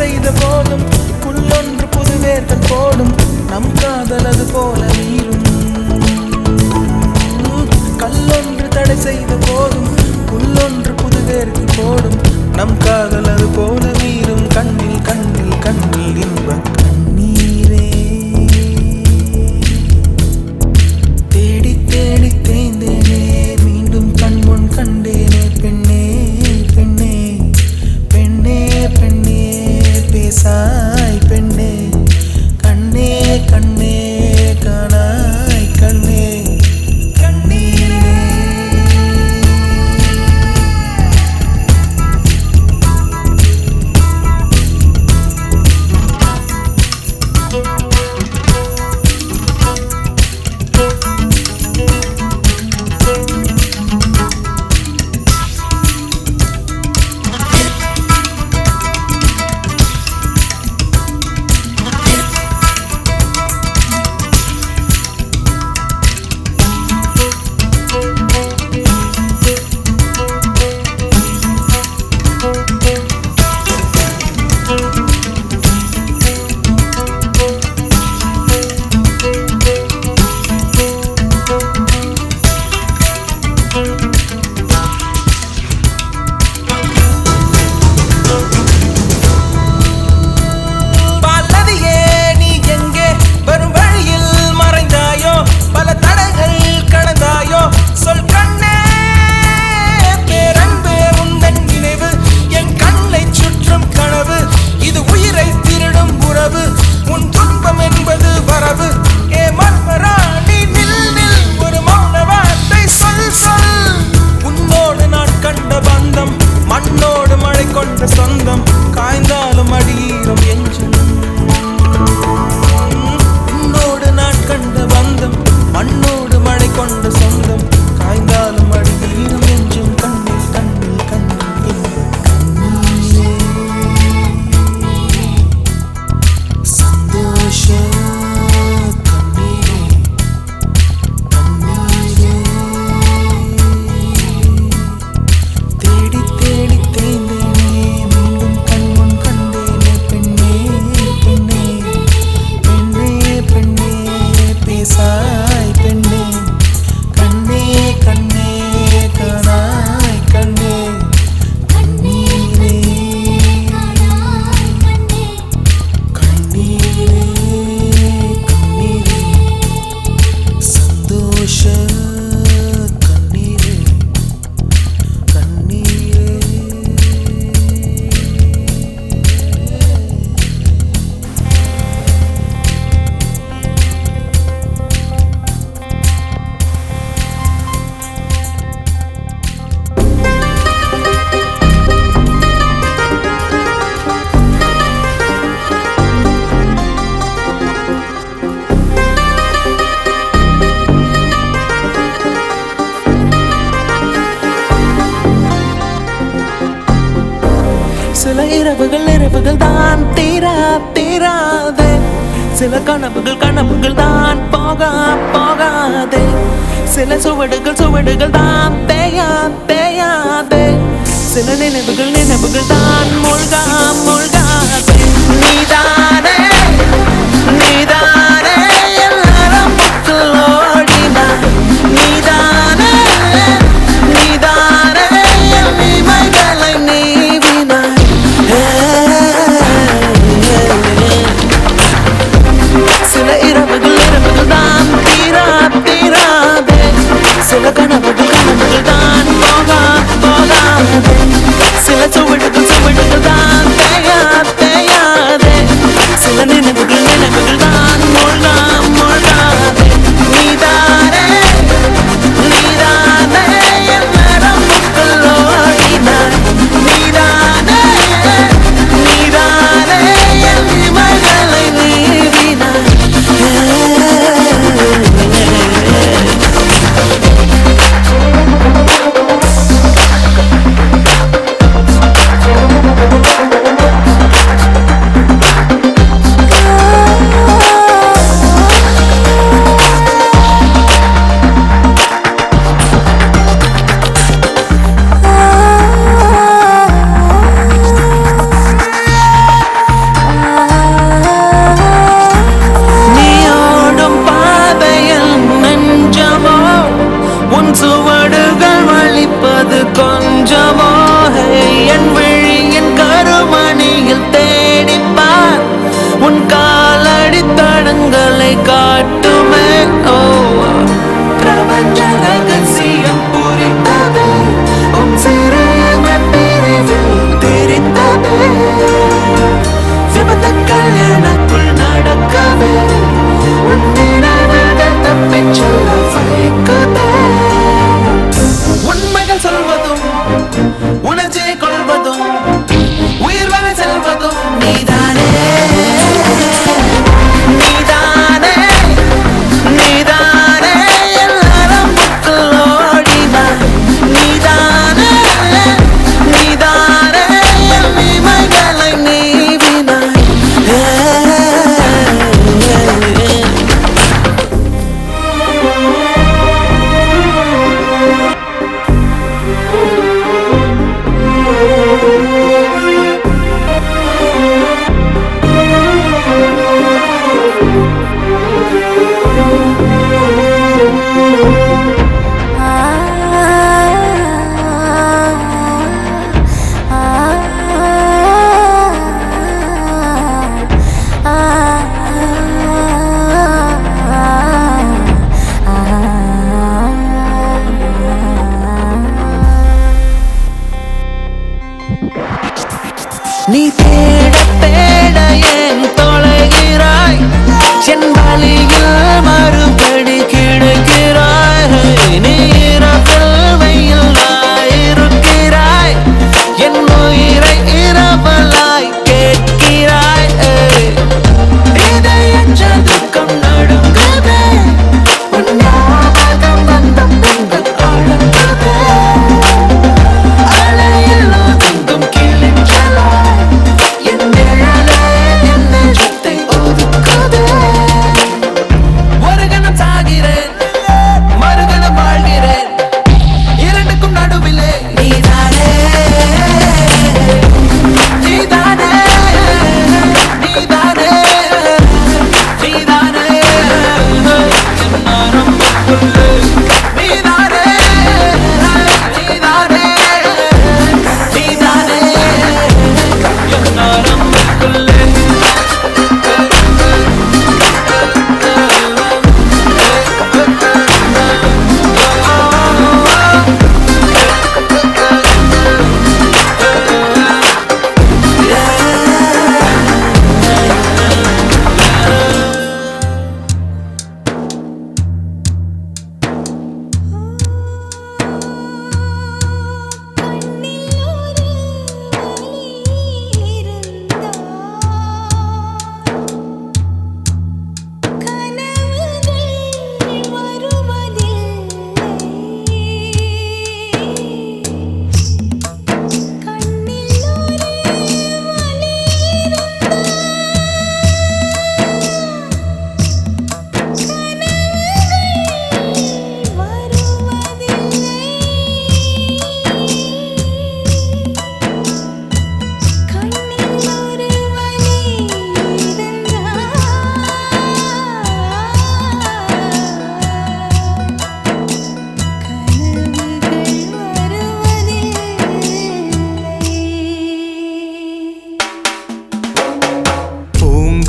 செய்த போதும் புல்லொன்று புதுவேர்கள் போடும் நம் காதல் அது போல நீரும் கல்லொன்று தடை செய்த போதும் புல்லொன்று புதுவேர்கள் போடும் நம் காதல் அது போல நீரும் கண்ணில் கண்ணில் கண்ணில் இன்ப கண்ணீரே தேடி தேடி தேய்ந்தேனே மீண்டும் கண்முன் கண்டேனே பெண்ணே பெண்ணே பெண்ணே பெண்ணே பேசாய் பெண்ணே கண்ணே கண்ணே காணாய் கண்ணே கண்ணீரே மண்ணோடு மழை கொண்ட சொந்தம் காய்ந்தாலும் அடியீரம் எஞ்சும் உன்னோடு நான் கண்ட பந்தம் மண்ணோடு மழை கொண்ட சொந்தம் காய்ந்தாலும் அடியீரம் எஞ்சும் கண்ணில் கண்ணில் கண்ணில் கண்ணீரே சந்தோஷ சாய் பெண்ணே கண்ணே கண்ணே காணாய் கண்ணே கண்ணீரே கண்ணீரே கண்ணீரே சந்தோஷ கண்ணீரே கண்ணீரே சில இரவுகள் தான் தீராதே சில கனவுகள் தான் போகாதே சில சுவடுகள் தான் தேயாதே சில நினைவுகள் தான் மூழ்காதே நீதானே நீதானே எல்லாரும் மக்கள் ஓடினார் நீதானே நீதானே இமைகளை நீவினார் சில இரவுகள் தான் தீராதே சில கனவுகள் தான் போகாதே சில சுவடுகள் தான் மட்டுமே ஓ பிரபஞ்ச ரகசியம் புரிந்தது உன் சிறிய பிரிவில் தெரிந்தது விபத்துக்கள் எனக்குள் நடக்கவே உன் நினைவுகள் தப்பிச் செல்ல வைக்குதே உண்மைகள் சொல்வதும் உணர்ச்சியை கொள்வதும் உயிர் வரை செல்வதும் நீதானே நீதானே நீதானே எல்லாரும் ஓடினாய் நீதானே நீதானே இமைகளை நீவினாய் நீ தேட தேட ஏன் தொலைகிறாய் என் வழியில் மறுபடி கிடைக்கிறாய் நீ இரவில் வெயிலாய் இருக்கிறாய் என் உயிரை இரவலாய் கேட்கிறாய் இதயச்சதுக்கம் நடுங்குதே உன் ஞாபகம் வந்த பின்பு அழுங்குதே அலையில் ஒதுங்கும் கிளிஞ்சலாய்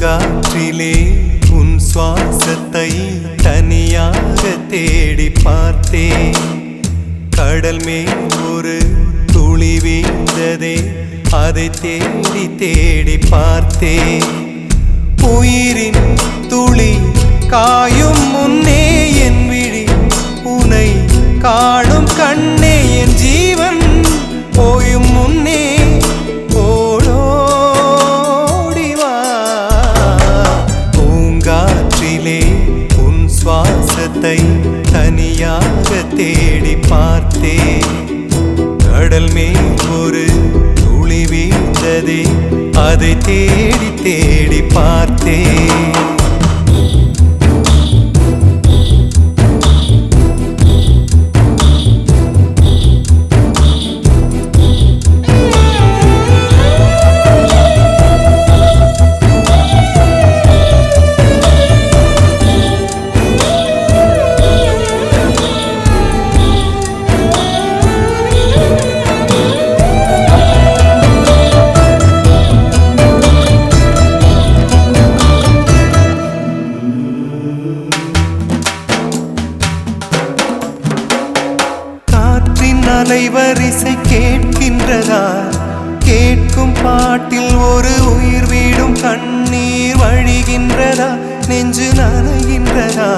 காற்றிலே உன் சுவாசத்தை தனியாக தேடி பார்த்தேன் கடல் மேல் ஒரு துளி வீழ்ந்ததே அதை தேடி தேடி பார்த்தேன் உயிரின் துளி காயும் முன்னே என் விழி உனை காணும் கண்ணே என் ஜீவன் போயும் முன்னே ஓடோடிவா பூங்காற்றிலே உன் சுவாசத்தை தனியாக தேடி பார்த்தேன் கடல் மேல் ஒரு துளி வீழ்ந்ததே அதை தேடி தேடி பார்த்தேன் அழுகின்றதா நெஞ்சு நனைகின்றதா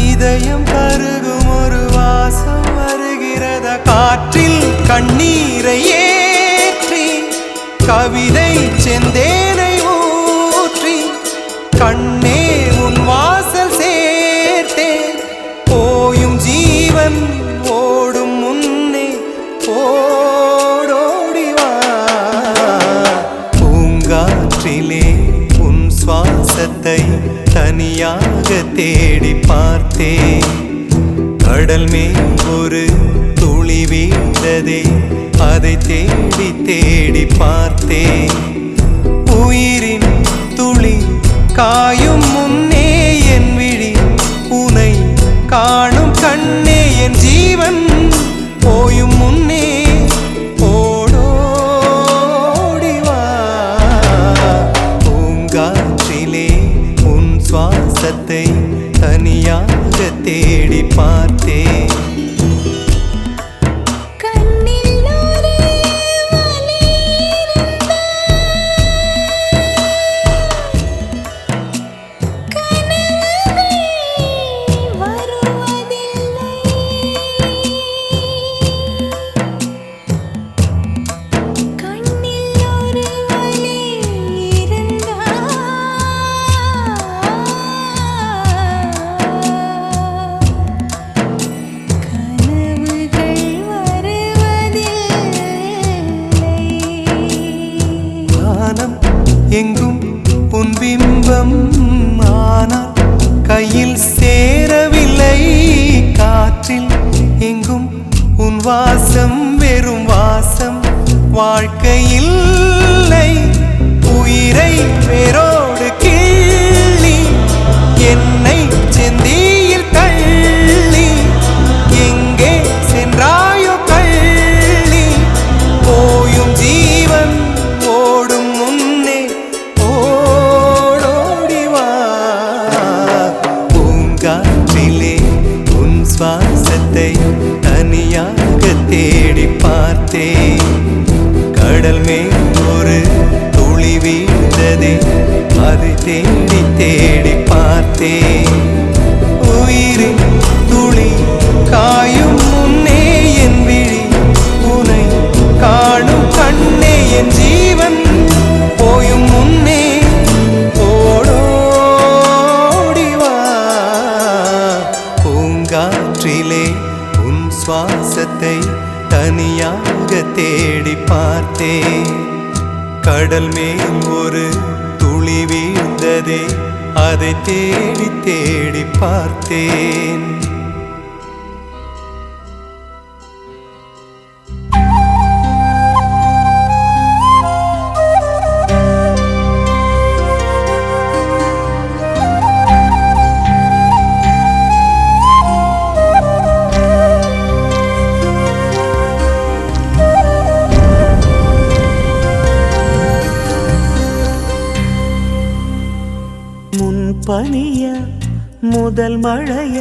இதயம் கருகும் ஒரு வாசம் வருகிறதா காற்றில் கண்ணீரை ஏற்றி கவிதை செந்தேனை ஊற்றி கண்ணே உன் வாசல் சேர்த்தேன் போயும் ஜீவன் ஓடும் முன்னே ஓடோடிவா பூங்காற்றிலே உன் சுவாசத்தை தனியாக தேடி பார்த்தேன் கடல் மேல் ஒரு துளி வீழ்ந்ததே அதை தேடி தேடி பார்த்தேன் உயிரின் துளி காயும் முன்னே என் விழி உனை காணும் கண்ணே என் ஜீவன் போயும் முன்னே ஓடோடிவா பூங்காற்றிலே உன் சுவாசத்தை தனியாக தேடி பார்த்தேன் எங்கும் உன் பிம்பம் ஆனால் கையில் சேரவில்லை காற்றில் எங்கும் உன் வாசம் வெறும் வாசம் வாழ்க்கையில்லை உயிரை வேரோடு கிள்ளி என்னை செந்தியில் தள்ளி எங்கே சென்றாயோ கள்ளி போயும் ஜீவன் ஓடும் முன்னே ஓடோடிவா பூங்காற்றிலே உன் சுவாசத்தை தனியாக தேடி பார்த்தேன் கடல் மேல் ஒரு துளி வீழ்ந்ததே அதை தேடி தேடி பார்த்தேன் உயிரின் துளி காயும் முன்னே என் விழி உனை காணும் கண்ணே என் ஜீவன் போயும் முன்னே ஓடோடிவா பூங்காற்றிலே உன் சுவாசத்தை தனியாக தேடி பார்த்தேன் கடல் மேல் ஒரு துளி வீழ்ந்ததே அதை தேடி தேடி பார்த்தேன் பனிய முதல் மழைய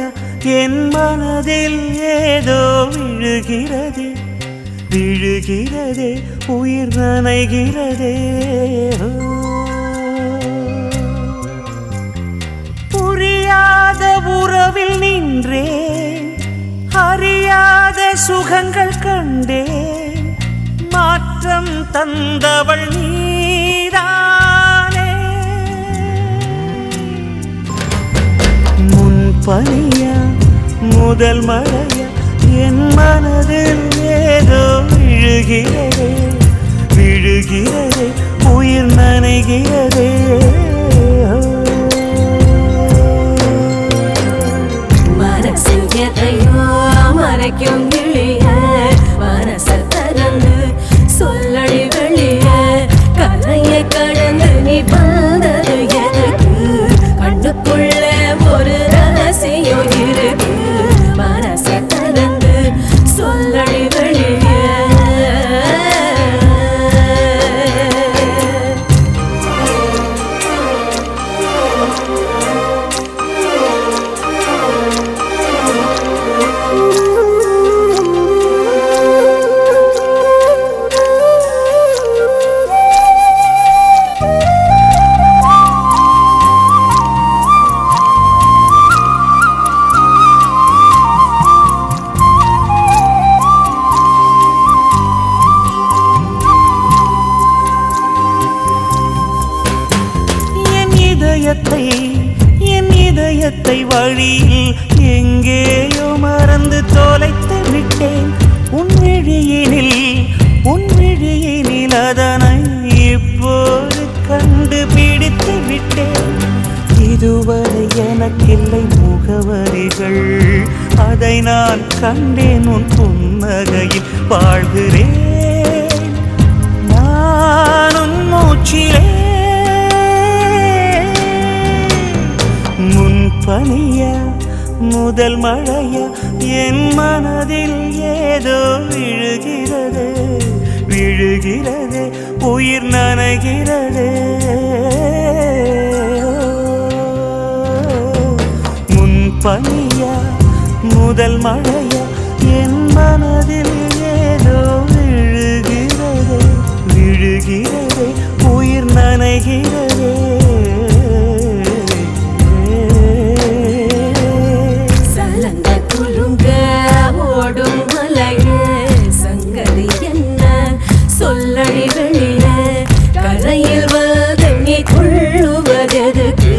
என் மனதில் ஏதோ விழுகிறதே விழுகிறதே உயிர் நனைகிறதே புரியாத உறவில் நின்றேன் அறியாத சுகங்கள் கண்டேன் மாற்றம் தந்தவள் நீதானே பனியா முதல் மழையா என் மனதில் ஏதோ விழுகிறதே விழுகிறதே உயிர் நனைகிறதே மனசில் எதையோ மறைக்கும் கிளிய மனசை திறந்து சொல்லடி வெளிய கரையை கடந்து நீ வந்தது எதுக்கு கண்ணுக்குள்ள ஒரு ரகசியம் இருக்கு மனசை திறந்து சொல்லடி வெளிய இதயத்தை வழியில் எங்கேயோ மறந்து தொலைத்து விட்டேன். உன் விழியினில் அதனை இப்போது கண்டுபிடித்து விட்டேன். இதுவரை எனக்கில்லை முகவரிகள், அதை நான் கண்டேன் உன் புன்னகையில். வாழ்கிறேன் நானும் மூச்சிலே. முன்பனியா முதல் மழையா என் மனதில் ஏதோ விழுகிறது, உயிர் நனைகிறது. முன்பனியா முதல் மழையா என் மனதில் ஏதோ விழுகிறது, உயிர் நனைகிறது. சொல்லடி வெளிய கரையில் வந்து நீ கொள்ளுவதெதுக்கு,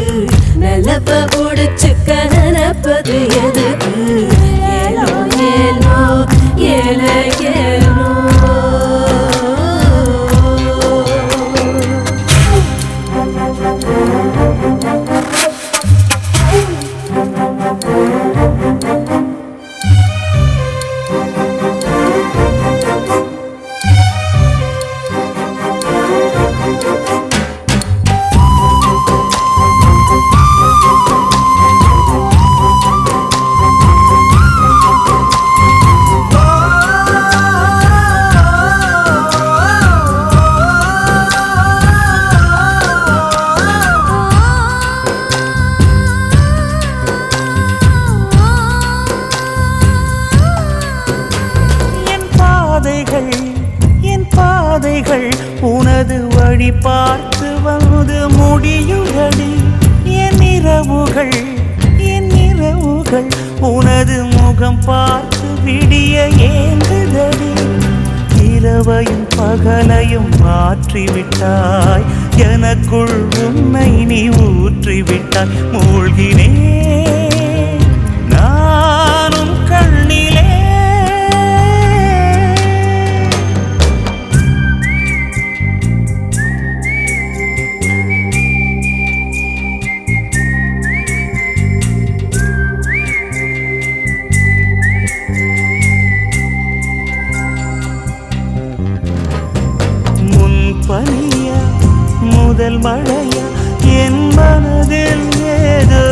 நிலப்ப முடிச்சுக்க நினைப்பது எதுக்கு? ஏலோ ஏலோ ஏல ஏலோ. என் பாதைகள் உனது வழி பார்த்து வந்து முடியுதடி. என் இரவுகள் உனது முகம் பார்த்து விடிய ஏங்குதடி. இரவையும் பகலையும் மாற்றிவிட்டாய், எனக்குள் உன்னை நீ ஊற்றிவிட்டாய். மூழ்கினேன் நானும் கண்ணிலே. முன்பனியா முதல் மழையா என் மனதில் ஏதோ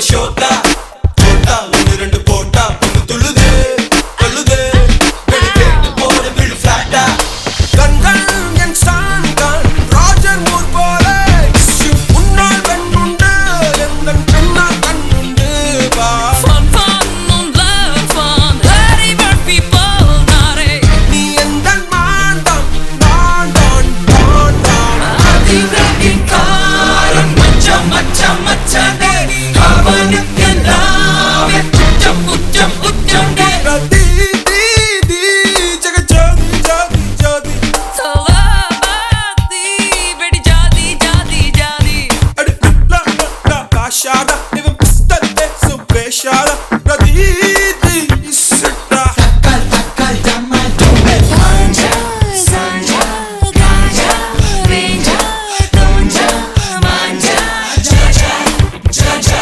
ஷோட்டா போட்டா ஒன்று ரெண்டு போட்டா பொண்ணு துள்ளுது கொள்ளுது வெளியேட்டு போட விழு ஃபிளாட்டா கண்கள் என் ஸ்டான்கள் ராஜர் மூர் போல உன்னால் கண்ணுண்டு எங்கள் பெண்ணால் கண்ணுண்டு வா Fun, fun, love, fun. Very bad people, not a. நீ எந்த மாண்டம் மாண்டம் மாண்டம் அதிகாரம் மச்சம் மச்சம் மச்சண்டே அவனுக்கெல்லாம் உச்சம் உச்சம் உச்சண்டே தி தி தி ஜக ஜோதி ஜோதி ஜோதி சலாபதி வெடி ஜாதி ஜாதி ஜாதி அடி லா லா காஷாடா இவன் பிஸ்தல்லே சுபேஷாடா ரதி தி Isra Ganja, sanja, ganja, venja, donja, manja, jaja, jaja.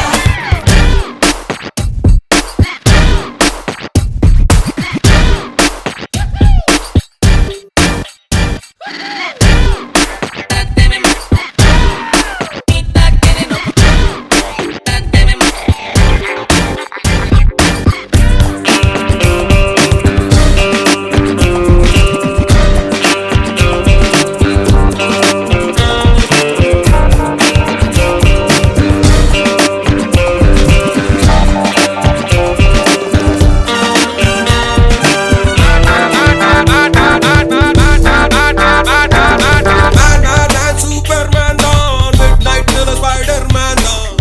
Superman on midnight to the Spider-Man on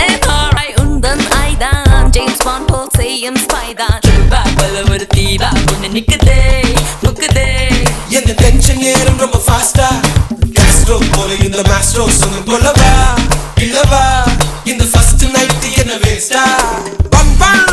Eparai undan aidan James Bond போல் செய்யும் ஸ்பைதான் கிருபாபல ஒரு தீபா ஒன்னு நிக்குதே முக்குதே எந்த டென்ஷன் ஏறும் ரொம்ப ஃபாஸ்டா கேஸ்ட்ரோ போல இந்த மாஸ்ட்ரோ சொன்ன கொல்லவா இல்லவா இந்த ஃபர்ஸ்ட் நைட் என்ன வேஸ்டா பன் பன்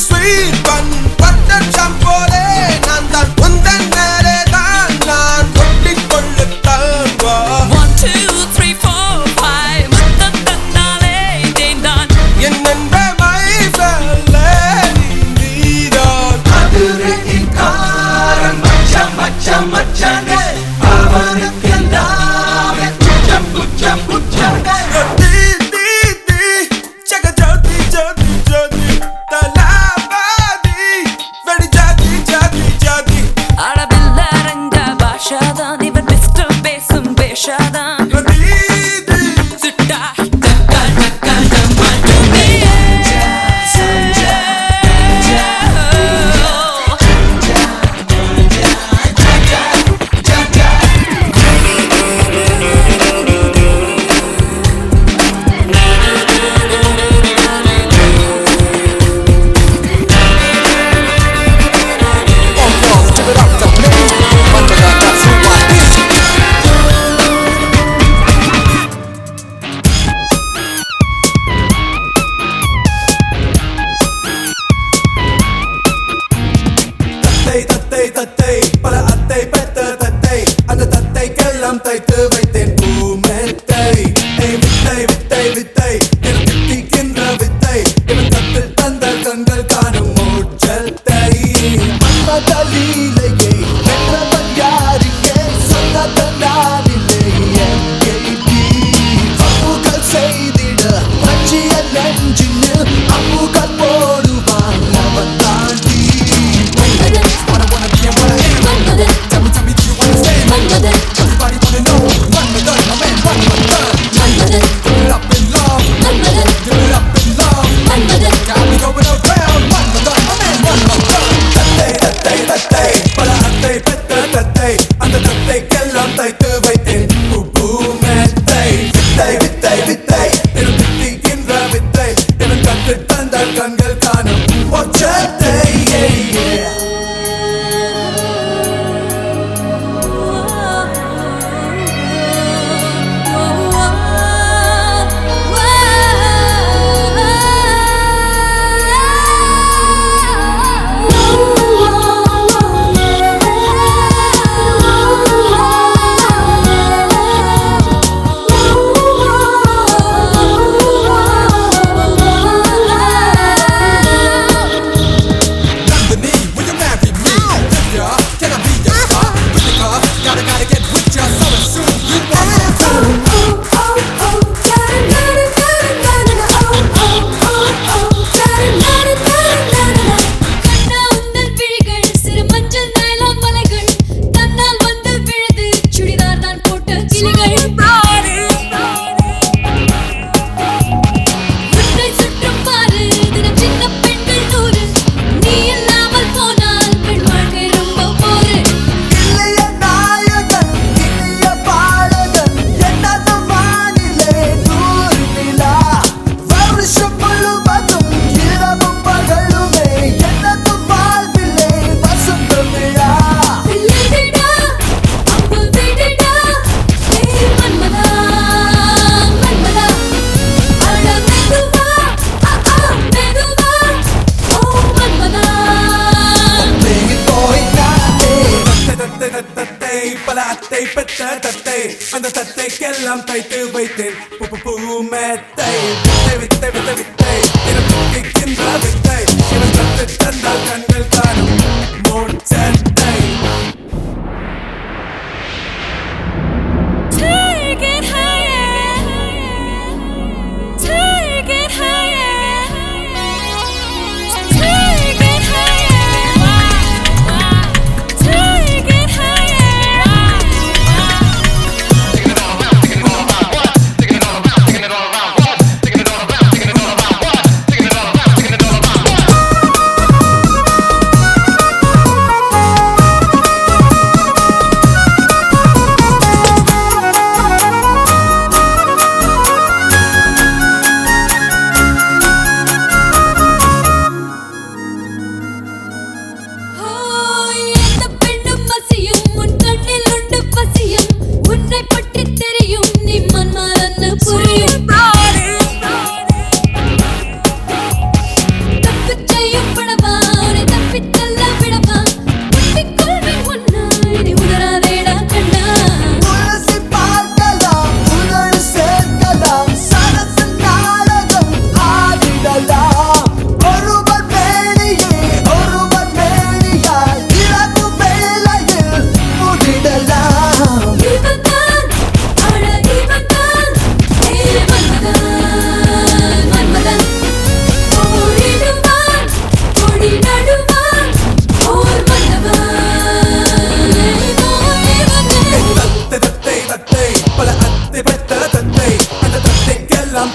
ஸ்வீட் பன் பட்டர் சாம்போலே நான் தான் உந்தன் நேரே தான் நான் ஒட்டிக்கொள்ளத்தான் வா 1 2 3 4 5 முத்தம் தந்தாலே தேந்தான் என் நண்பே மை ஃபெல்லே நீதான் அதிரடிக்காரன் மச்சம் மச்சம் மச்சண்டே அவனுக்கெல்லாம் உச்சம் உச்சம் உச்சண்டே தி தி பூமெத்தை வித்தை வித்தை வித்தை வித்தை இருக்கின்ற வித்தை இவன் கற்று தந்தால் கண்கள் காணும் மோட்சத்தை Take it higher, take it higher, take it higher, take it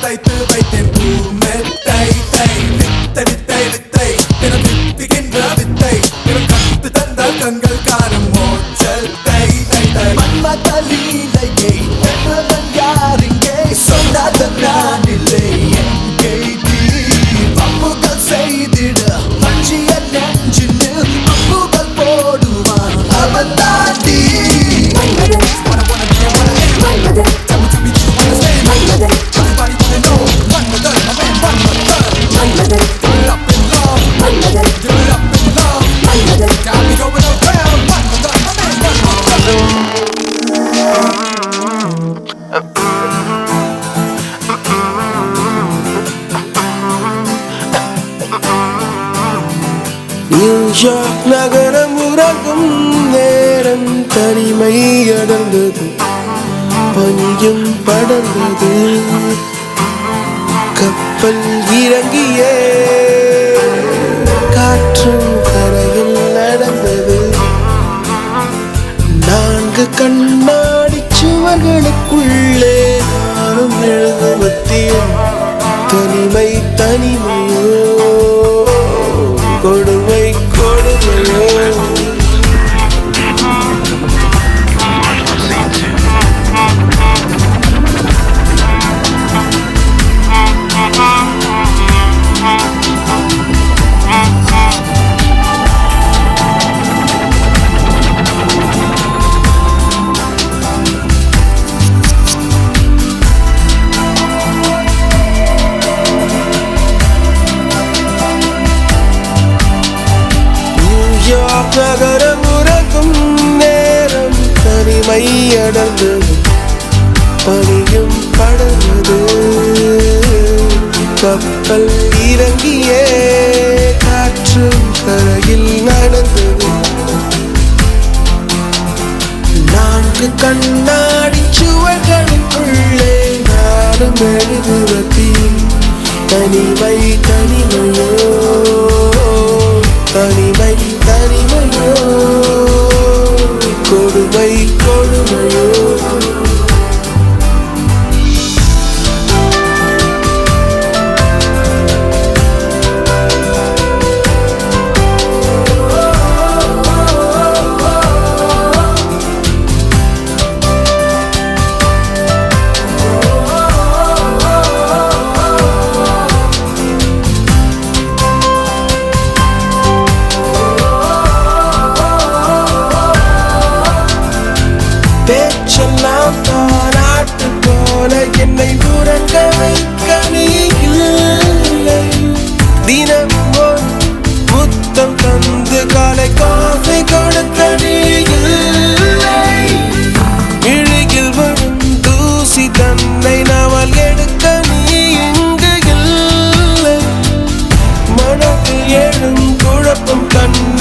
தைத்து வைத்தேன் பூமெத்தை வித்தை வித்தை வித்தை தினம் வித்துகின்ற வித்தை இவன் கற்று தந்தால் கண்கள் காணும் மோட்சத்தை மன்மத லீலையை பெற்றவன் யார் இங்கே சொல்லாத நான் இல்லை எங்கே பப்புகள் செய்திட மஞ்சிய நெஞ்சின்னு பப்புகள் போடுவான் அவன் தாண்டி நியூயார்க் நகரம் உறங்கும் நேரம் தனிமை அடர்ந்தது பனியும் படர்ந்தது கப்பல் இறங்கியே காற்றும் கரையில் நடந்தது 4 கண்ணாடி சுவர்களுக்குள்ளே நானும் எழுதுவத்தேன் தனிமை தனிமையோ கொடுமை கொடுமையோ நகரம் உறங்கும் நேரம் தனிமை அடர்ந்தது பனியும் படர்ந்தது கப்பல் இறங்கியே காற்று கரையில் நடந்தது 4 கண்ணாடி சுவர்களுக்குள்ளே நானும் எழுதுவதி தனிமை தனிமையோ தனிமை தனிமையோ கொடுமை கொடுமையோ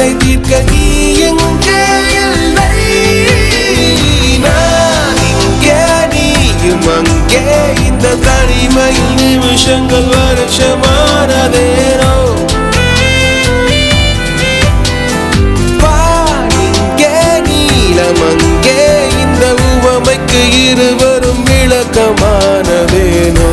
வினை தீர்க்க நீ எங்கே இல்லை நான் இங்கே நீயும் அங்கே இந்த தனிமையில் நிமிஷங்கள் வருஷமானதேனோ வானிங்கே நீலமங்கே இந்த உவமைக்கு இருவரும் விளக்கமானதேனோ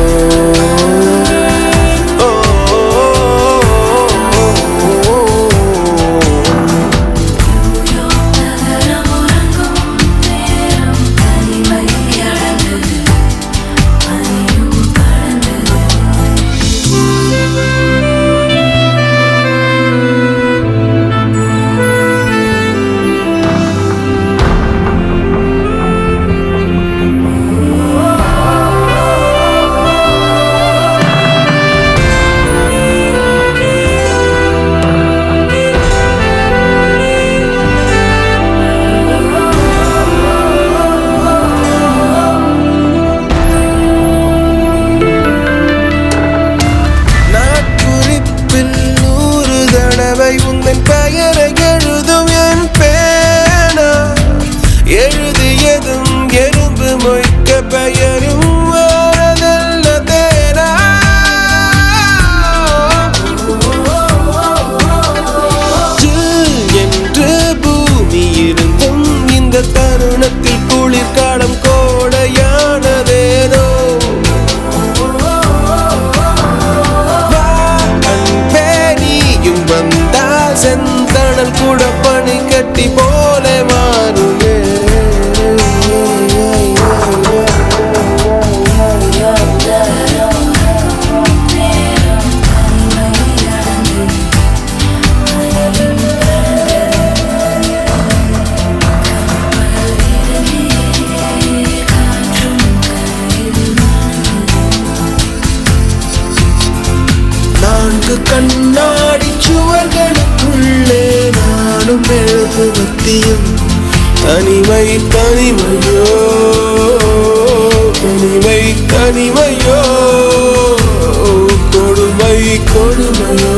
உந்தன் பெயரை எழுதும் என் பேனா எழுதியதும் எறும்பு மொய்க்க பெயரும் வரதல்ல தேனா என்று பூமி இருந்தும் இந்த தருணத்தில் குளிர்காலம் கோடையானதேனோ செந்தணல் கூட பனி கட்டி போல மாறுவே நான்கு கண்ணாடி சுவர்களுக்குள்ளே நானும் எழுதுவத்தியும் தனிமை தனிமையோ தனிமை தனிமையோ கொடுமை கொடுமையோ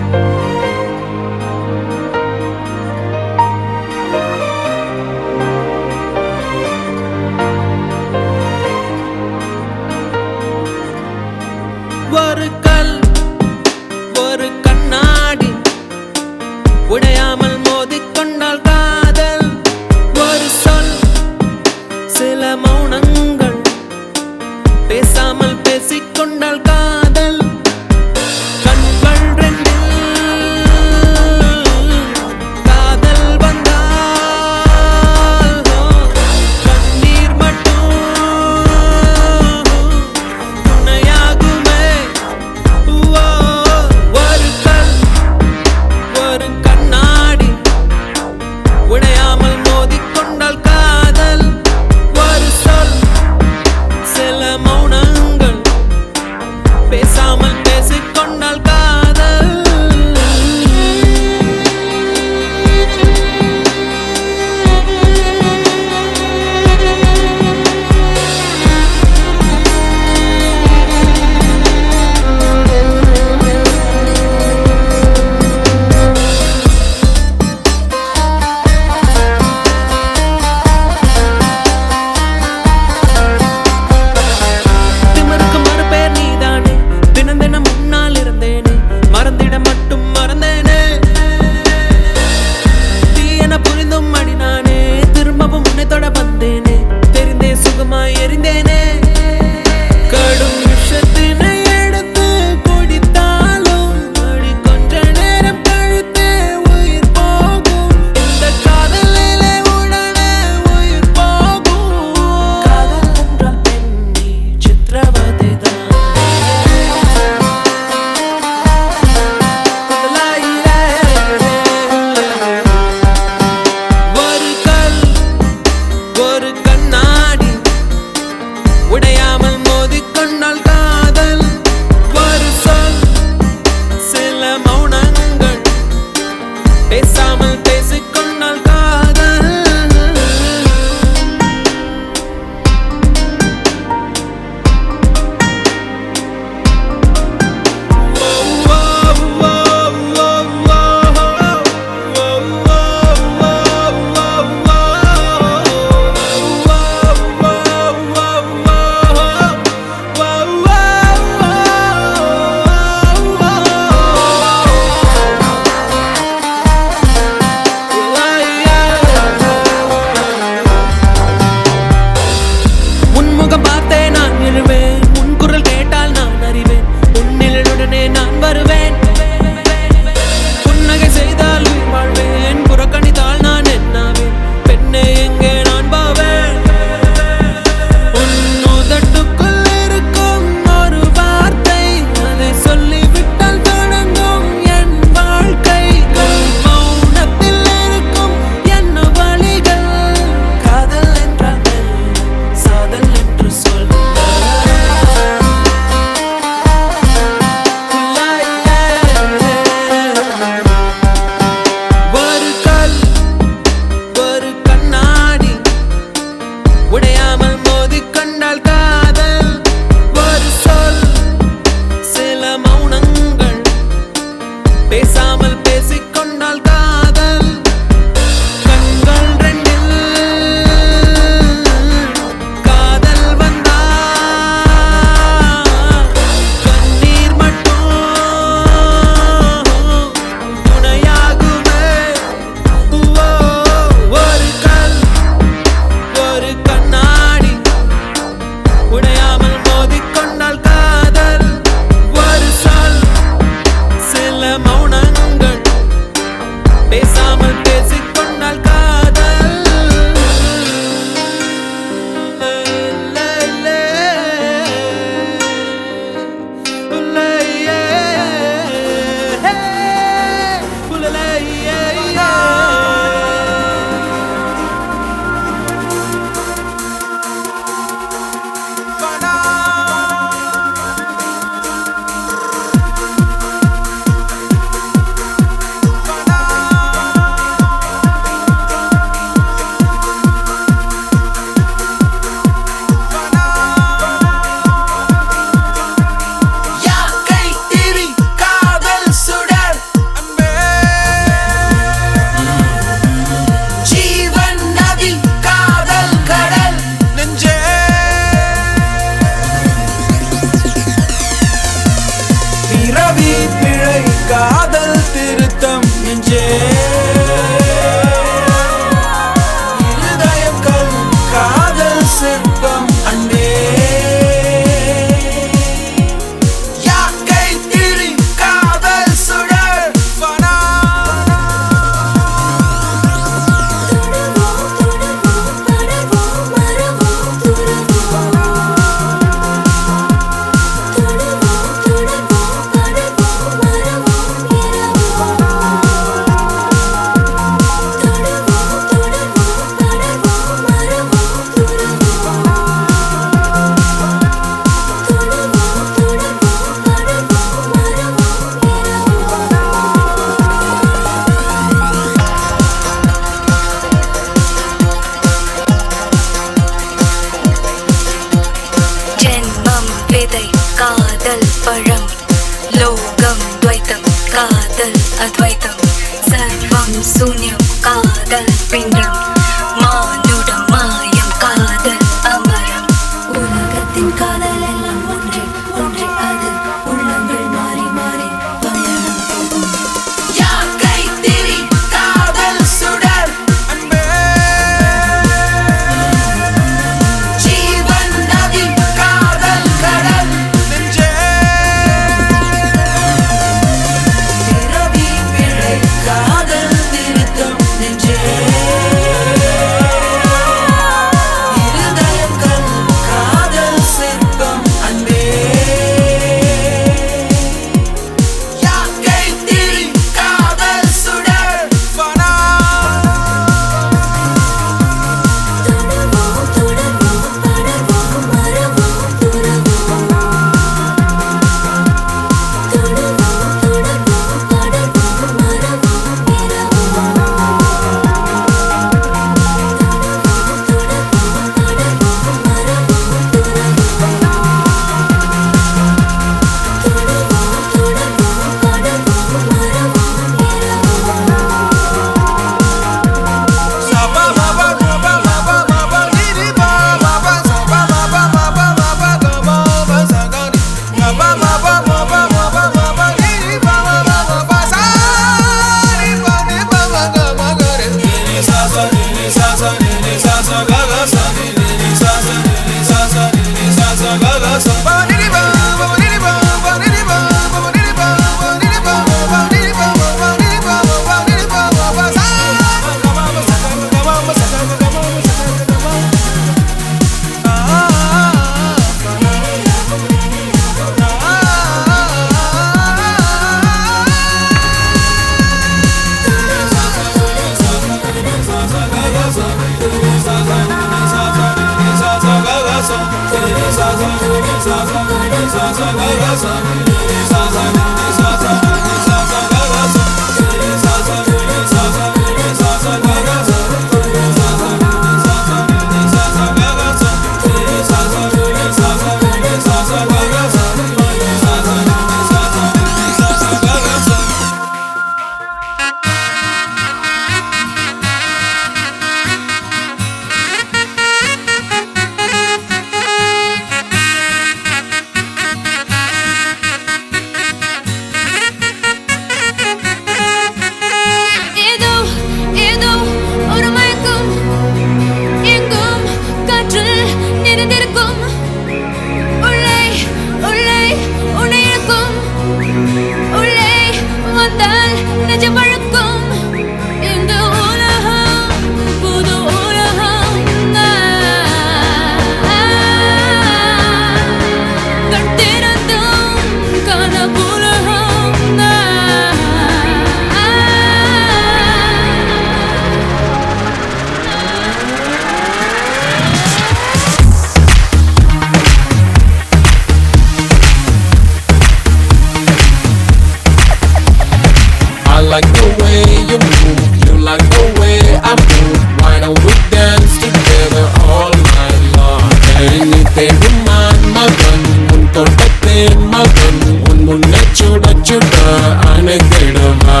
like the way you move, you like the way I move. Why don't we dance together all night long? Anything man magan, un tottatin magan, un munne chuda chuda anegidava.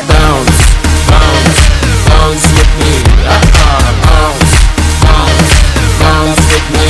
Bounce, bounce, bounce with me, bounce, bounce, bounce with me,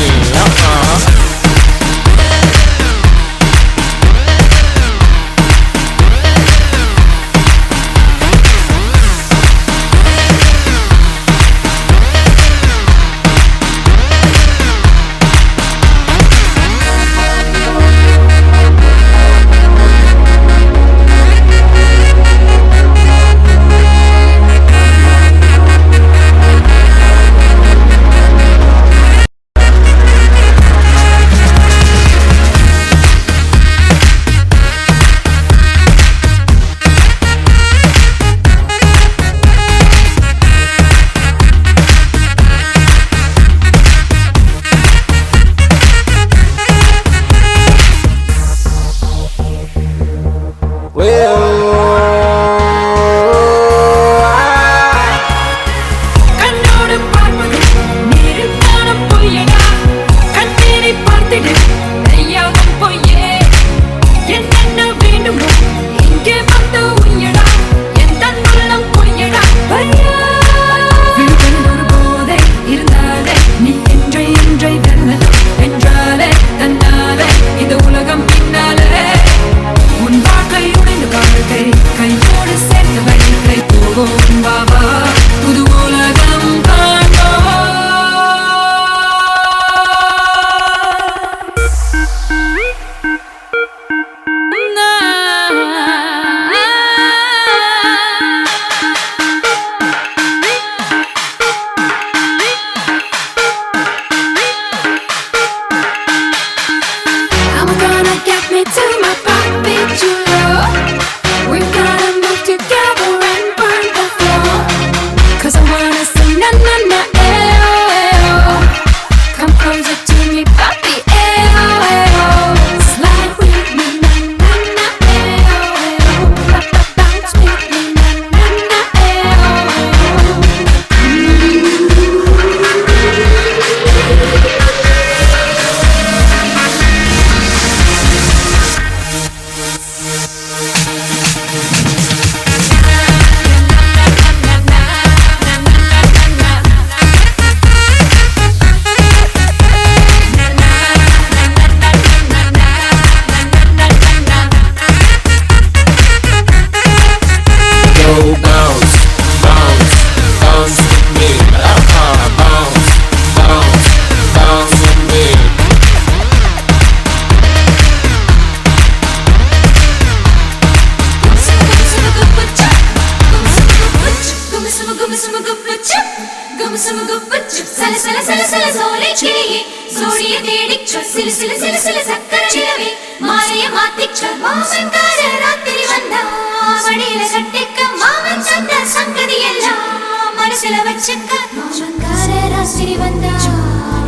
ராத்திரி வந்தா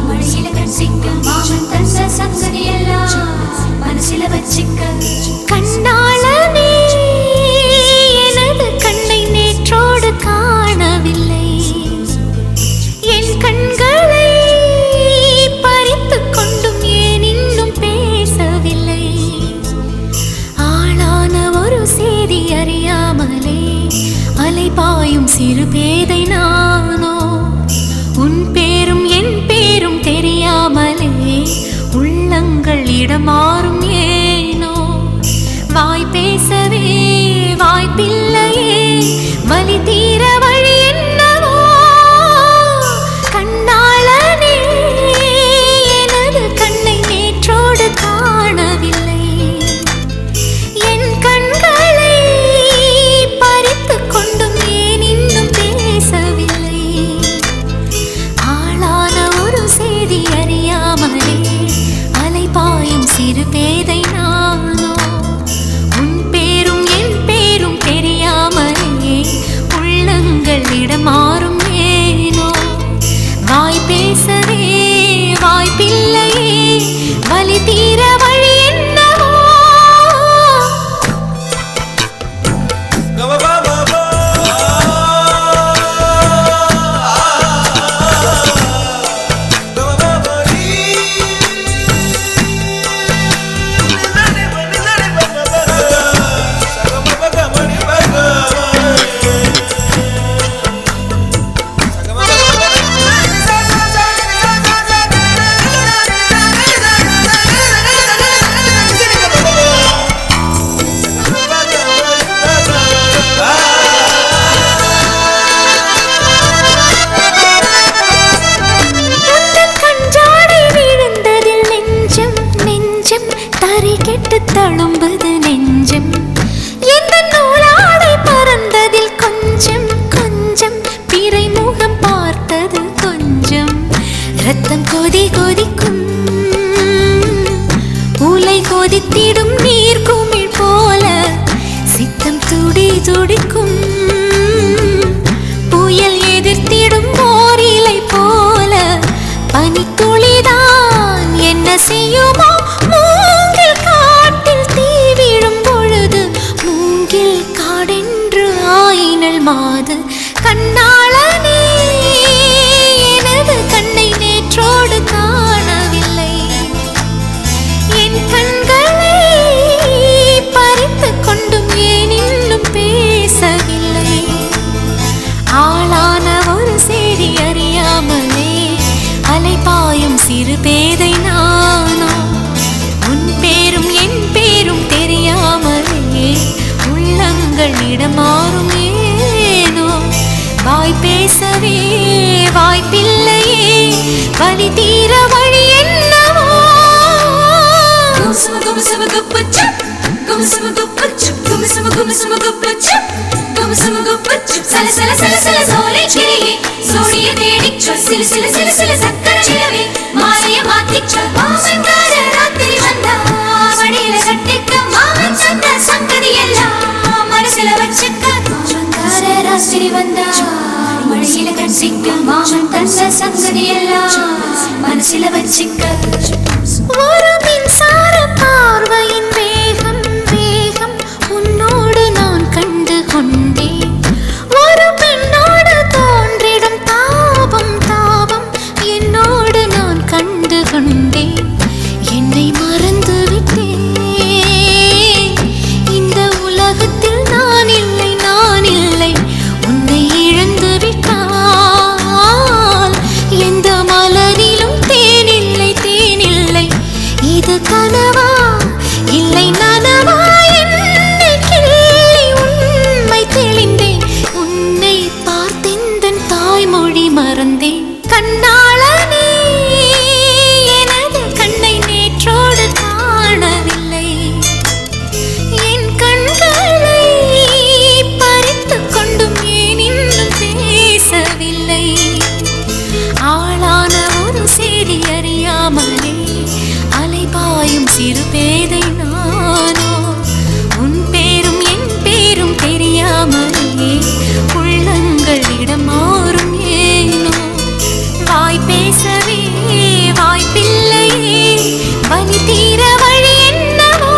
மடியில கட்டிக்க மாமன் தந்த சங்கதி எல்லாம் வச்சிக்க கண்ணாளனே எனது கண்ணை நேற்றோடு காணவில்லை என் கண்களை பறித்து கொண்டும் ஏன் இன்னும் பேசவில்லை ஆளான ஒரு செய்தி அறியாமலே அலைபாயும் சிறு பேதை நானோ உன் பேரும் என் பேரும் தெரியாமலே உள்ளங்கள் இடமாறும் ஏனோ வாய் பேசவே வாய்ப்பில்லையே வலி தீர வழி என்னவோ கண்ணாளனே எனது கண்ணை நேற்றோடு காணவில்லை என் கண்களை பறித்து கொண்டும் ஏன் இன்னும் பேசவில்லை ஆளான ஒரு செய்தி அறியாமலே அலைபாயும் சிறு பேதை நானோ உன் பேரும் என் பேரும் தெரியாமலே உள்ளங்கள் இடமாறும் ஏனோ வாய் பேசவே வாய்ப்பில்லையே வலி தீர வழி என்னவோ தழும்புது நெஞ்சம் எந்த நூலாடை பறந்ததில் கொஞ்சம் கொஞ்சம் பிறை முகம் பார்த்தது கொஞ்சம் ரத்தம் கொதி கொதிக்கும் உலை கொதித்திடும் நீர் குமிழ் போல சித்தம் துடி துடிக்கும் புயல் எதிர்த்திடும் ஓரிலை போல பனித்துளிதான் என்ன செய்யுமோ மூங்கில் காட்டில் தீ விழும் பொழுது மூங்கில் காடென்று ஆயினல் மாது கண்ணாளனே எனது கண்ணை நேற்றோடு காணவில்லை என் கண்களை பறித்து கொண்டும் ஏன் இன்னும் பேசவில்லை ஆளான ஒரு செய்தி அறியாமலே அலைபாயும் சிறு பேதை நானோ உன் பேரும் என் பேரும் தெரியாமலே உள்ளங்கள் இடமாறும் ஏனோ வாய் பேசவே வாய்ப்பில்லையே வலி தீர வழி என்னவோ சல சல சல சல சோலை கிளியே சோழிய தேடிச் சொல் சிலு சிலு சிலு சிலு சக்கர நிலவே மாலைய மாத்திச் சொல் மாமன்கார ராத்திரி வந்தா வடியில கட்டிக்க மாமன் தந்த சங்கதி எல்லாம் மனசுல வச்சுக்க மாமன்கார ராத்திரி வந்தா வடியில கட்டிக்க மாமன் தந்த சங்கதி எல்லாம் மனசுல வச்சுக்க ஒரு மின்சார பார்வையின் வேகம் வேகம் உன்னோடு நான் கண்டு கொண்டேன் ஒரு பெண்ணோடு தோன்றிடும் தாபம் தாபம் என்னோடு நான் கண்டு கொண்டேன் என்னை மறந்து விட்டேன் இந்த உலகத்தில் நான் இல்லை உன்னை இழந்து விட்டால் எந்த மலரிலும் தேனில்லை இது கனவா இல்லை நனவா என்னை கிள்ளி உண்மை தெளிந்தேன் உன்னை பார்த்தெந்தன் தாய்மொழி மறந்தேன் கண்ணாளனே எனது கண்ணை நேற்றோடு காணவில்லை என் கண்களை பறித்து கொண்டும் ஏன் இன்னும் பேசவில்லை ஆளான ஒரு செய்தி அறியாமலே அலைபாயும் சிறு பேதை நானோ உன் பேரும் என் பேரும் தெரியாமலே உள்ளங்கள் இடமாறும் ஏனோ வாய் பேசவே வாய்ப்பில்லையே வலி தீர வழி என்னவோ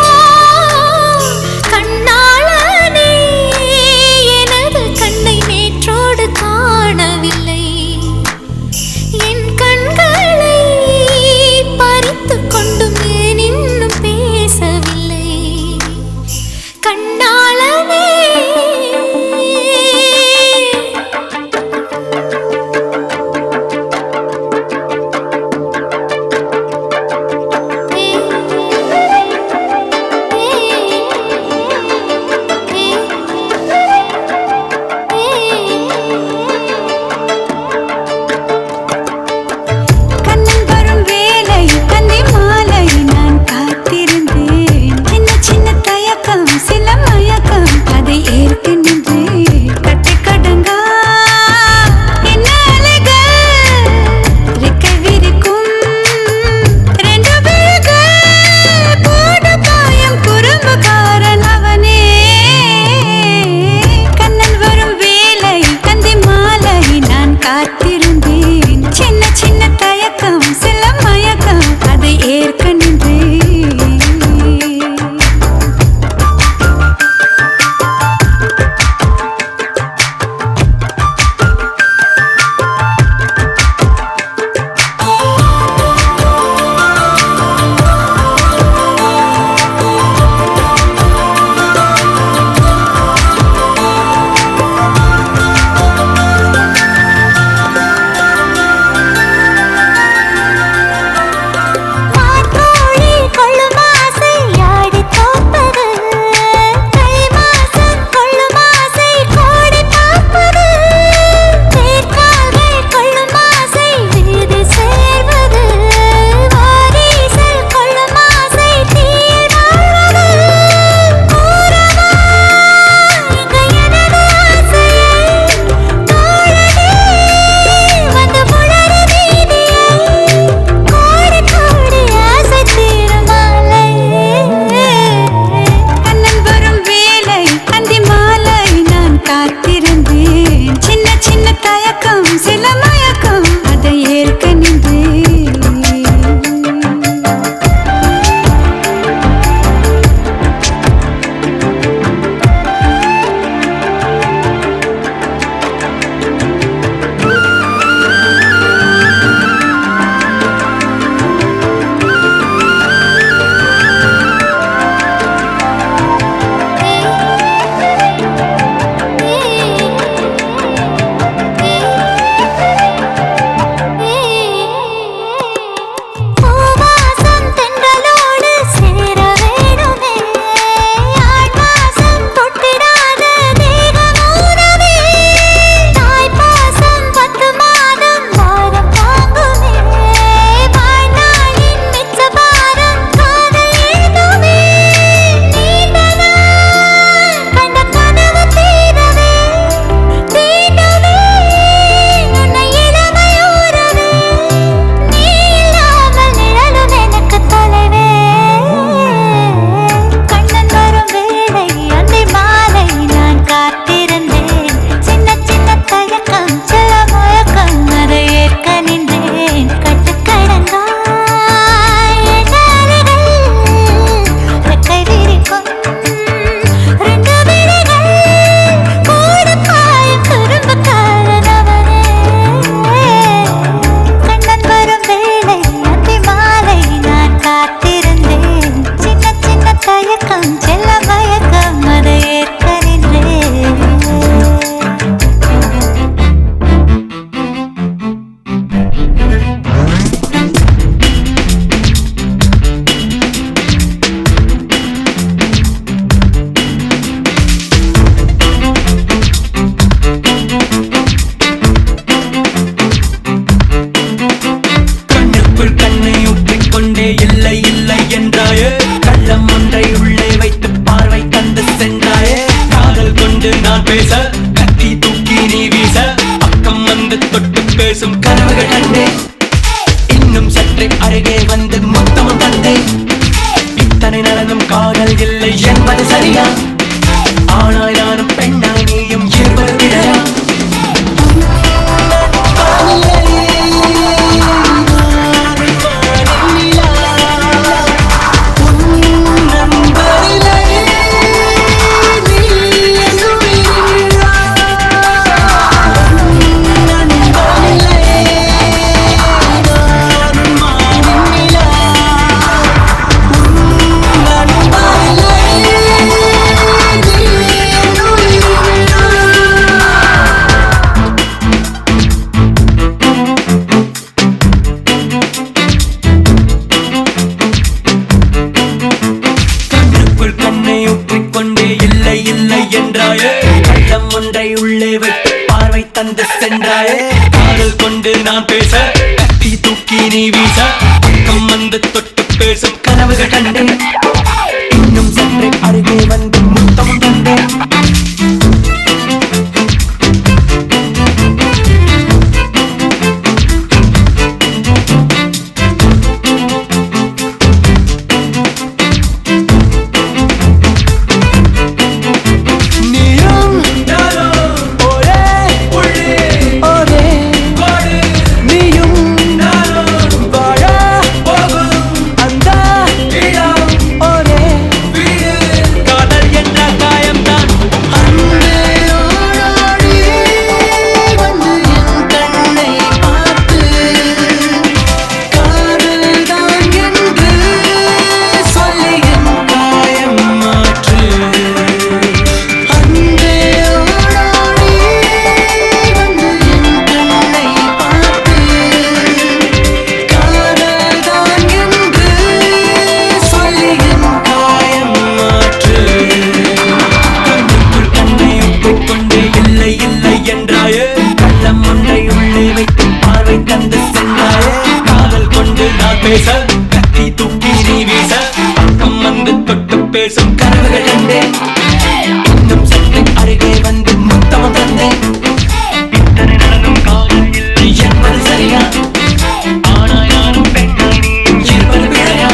கனவுகள் கண்டேன் இன்னும் சற்றே அருகே வந்து முத்தமும் தந்தேன் இத்தனை நடனும் காதல் இல்லை என்பது சரியா ஆனாய் நானும் பெண்ணாய் நீயும் இருவர் விடையா உள்ளே வைத்து பார்வை தந்து சென்றாயே காதல் கொண்டு நான் பேச கட்டி தூக்கி நீ வீச பக்கம் வந்து தொட்டு பேசும் கனவுகள் கண்டேன் இன்னும் சற்றே அருகே வந்து முத்தமும் தந்தேன் பேச கத்தி தூக்கி நீ வீச பக்கம் வந்து தொட்டு பேசும் கனவுகள் கண்டேன் இன்னும் சற்று அருகே வந்து முத்தமும் தந்தேன் இத்தனை நடனும் காதல் இல்லை என்பது சரியா ஆனாய் நானும் பெண்ணாய் நீயும் இருப்பது விடையா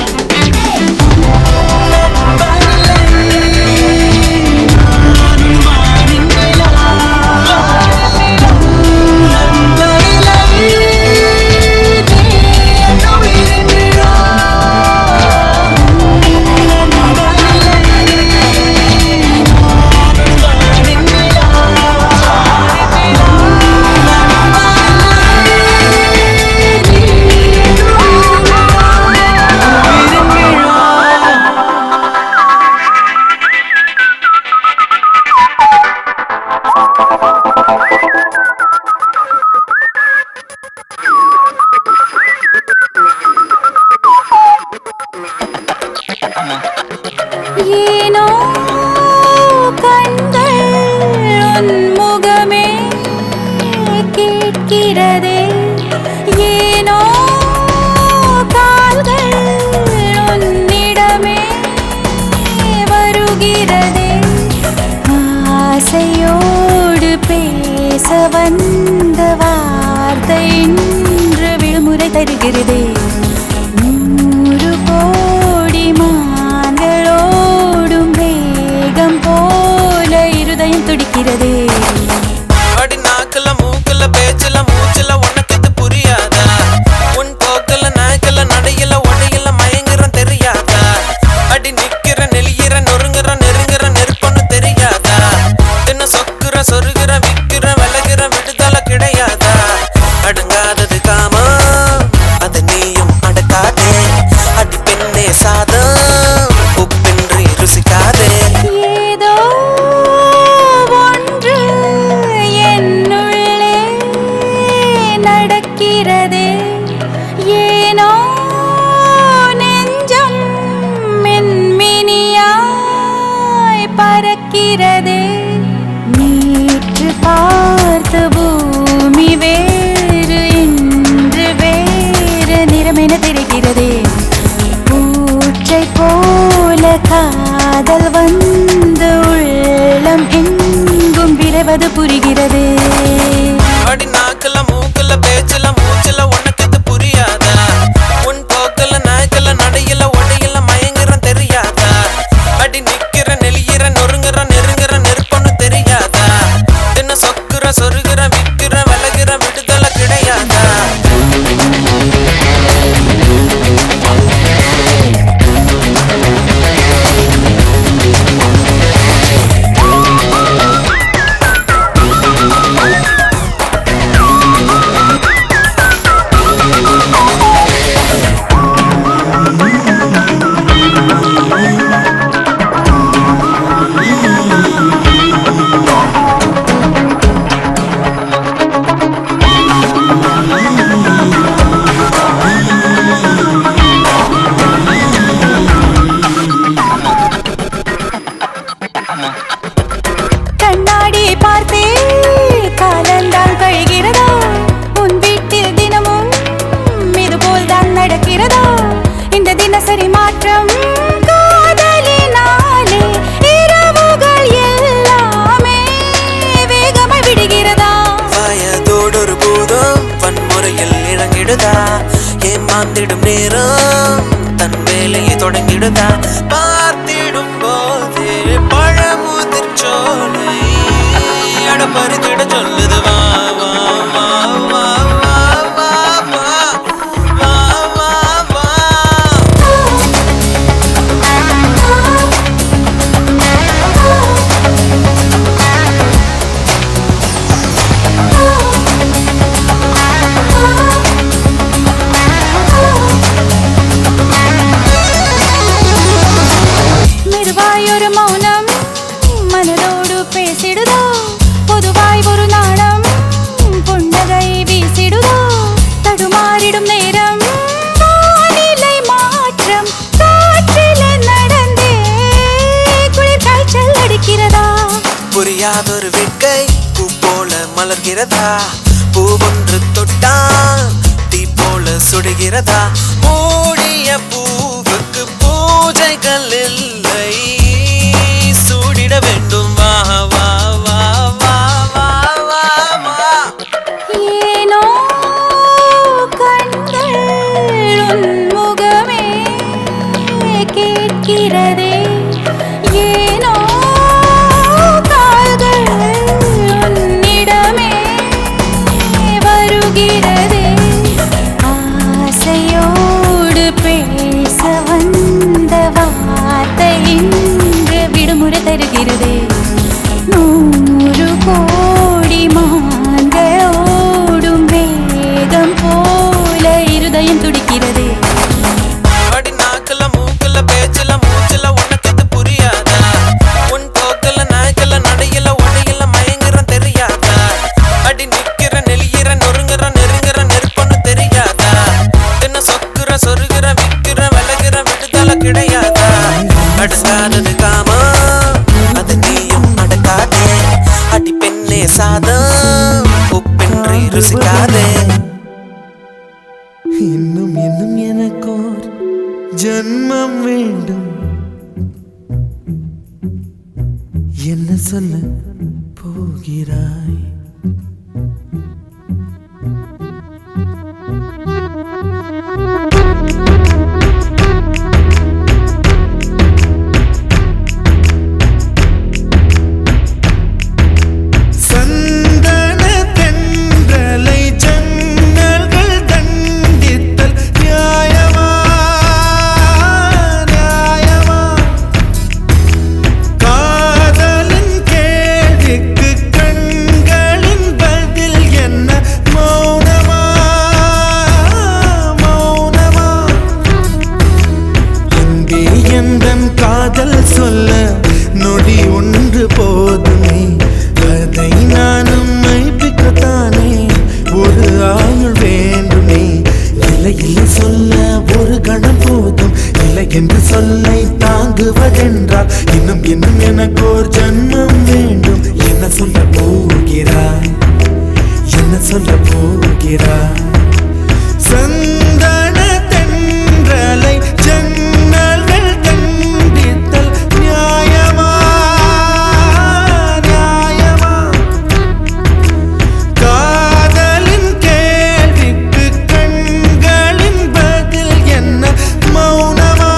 ஏனோ கண்கள் உன்முகமே கேட்கிறதே ஏனோ கால்கள் உன்னிடமே வருகிறதே ஆசையோடு பேச வந்த வார்த்தை இன்று விடுமுறை தருகிறதே 100 கோடி மான்களோடும் வேகம் போல இருதயம் துடிக்கிறதே அடி நாக்கல மூக்கல பேச்சல மூச்சல உனக்கு புரியாதா உன் போக்கல நாய்க்கல நடையில உடையில மயங்குறன் தெரியாதா அடி நிக்கிற நெளியிற நொறுங்குற நெருங்குற நெருப்பொன்னு தெரியாதா என்ன சொக்குற சொருகிற விக்கிற விலகிற விடுதலை கிடையாதா அடங்காதது காமா அது நீயும் அடக்காதே அடி பெண்ணே சாதம் உப்பின்றி ருசிக்காதே ஏதோ ஒன்று என்னுள்ளே நடக்கிறதே ஏனோ நெஞ்சம் மின்மினியாய் பறக்கிறதே நேற்று பார்த்த பூமி வேறு இன்று வேறு நிறமென தெரிகிறதே பூச்சை போல காதல் வந்து உள்ளம் எங்கும் விரைவது புரிகிறதே அடி நாக்கல மூக்கல பேச்சல இறங்கிடுதா ஏமாந்திடும் நேரம் தன் வேலையை தொடங்கிடுதா பார்த்திடும் போதே பழமுதிர் சோலை அடப்பறித்திட சொல்லுது வா வா வா வா வா வா வா வா வா மெதுவாயொரு மௌனம் மனதோடு பேசிடுதோ பொதுவாய் ஒரு நாணம் புன்னகை வீசிடுதோ தடுமாறிடும் நேரம் வானிலை மாற்றம் காற்றிலே நடந்தே குளிர் காய்ச்சல் அடிக்கிறதா புரியாதொரு வேட்கை பூ போல மலர்கிறதா பூவொன்று தொட்டால் தீ போல சுடுகிறதா மூடிய பூவுக்கு பூஜைகள் இல்லை சூடிட வேண்டும் வா வா வா வா வா வா வா ஏனோ கண்கள் உன் முகமே கேட்கிறதே ஏனோ கால்கள் உன்னிடமே வருகிறதே ஆசையோடு பேச வந்த வார்த்தை இன்று விடுமுறை தருகிறதே 100 கோடி மான்களோடும் வேகம் போல இருதயம் துடிக்கிறதே அடி நாக்கல மூக்கல பேச்சல மூச்சல உனக்கு அது புரியாதா உன் போக்கல நாய்க்கல நடையில உடையில மயங்குற தெரியாதா அடி நிக்கிற நெளியிற நொறுங்குற நெருங்குற நெருப்பன்னு தெரியாதா என்ன சொக்குற சொருகிற விக்கிற விலகிற விடுதலை கிடையாதா அடக்காதது காமா அது நீயும் அடக்காதே அடி பெண்ணே சாதம் உப்பென்றி ருசிக்காதே இன்னும் இன்னும் எனக்கோர் ஜன்மம் வேண்டும் என்ன சொல்ல போகிறாய் சந்தன தென்றலை ஜன்னல்கள் தண்டித்தல் நியாயமா நியாயமா காதலின் கேள்விக்கு கண்களின் பதில் என்ன மௌனமா மௌனமா அன்பே எந்தன் காதல் சொல்ல நொடி ஒன்று போதுமே அதை நானும் மைப்பிக்கத்தானே ஒரு ஆயுள் வேண்டுமே இல்லை இல்லை சொல்ல ஒரு கணம் போதும் இல்லை என்று சொல்லை தாங்குவதென்றால் இன்னும் இன்னும் எனக்கு ஒரு ஜன்மம் வேண்டும் என்ன சொல்ல போகிறாய் என்ன சொல்ல போகிறாய் சந்தன தென்றலை ஜன்னல்கள் தண்டித்தல் நியாயமா நியாயமா காதலின் கேள்விக்கு கண்களின் பதில் என்ன மௌனமா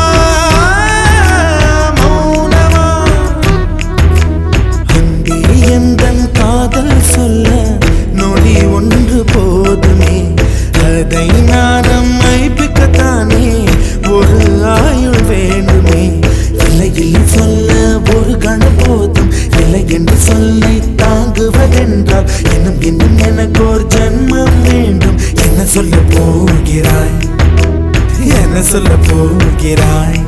மௌனமா அன்பே எந்தன் காதல் சொல்ல நொடி ஒன்று போதுமே அதை நானும் மைப்பிக்கத்தானே ஒரு ஆயுள் வேண்டுமே இல்லை இல்லை சொல்ல ஒரு கணம் போதும் இல்லை என்று சொல்லை தாங்குவதென்றால் இன்னும் இன்னும் எனக்கு ஒரு ஜன்மம் வேண்டும் என்ன சொல்ல போகிறாய் என்ன சொல்ல போகிறாய்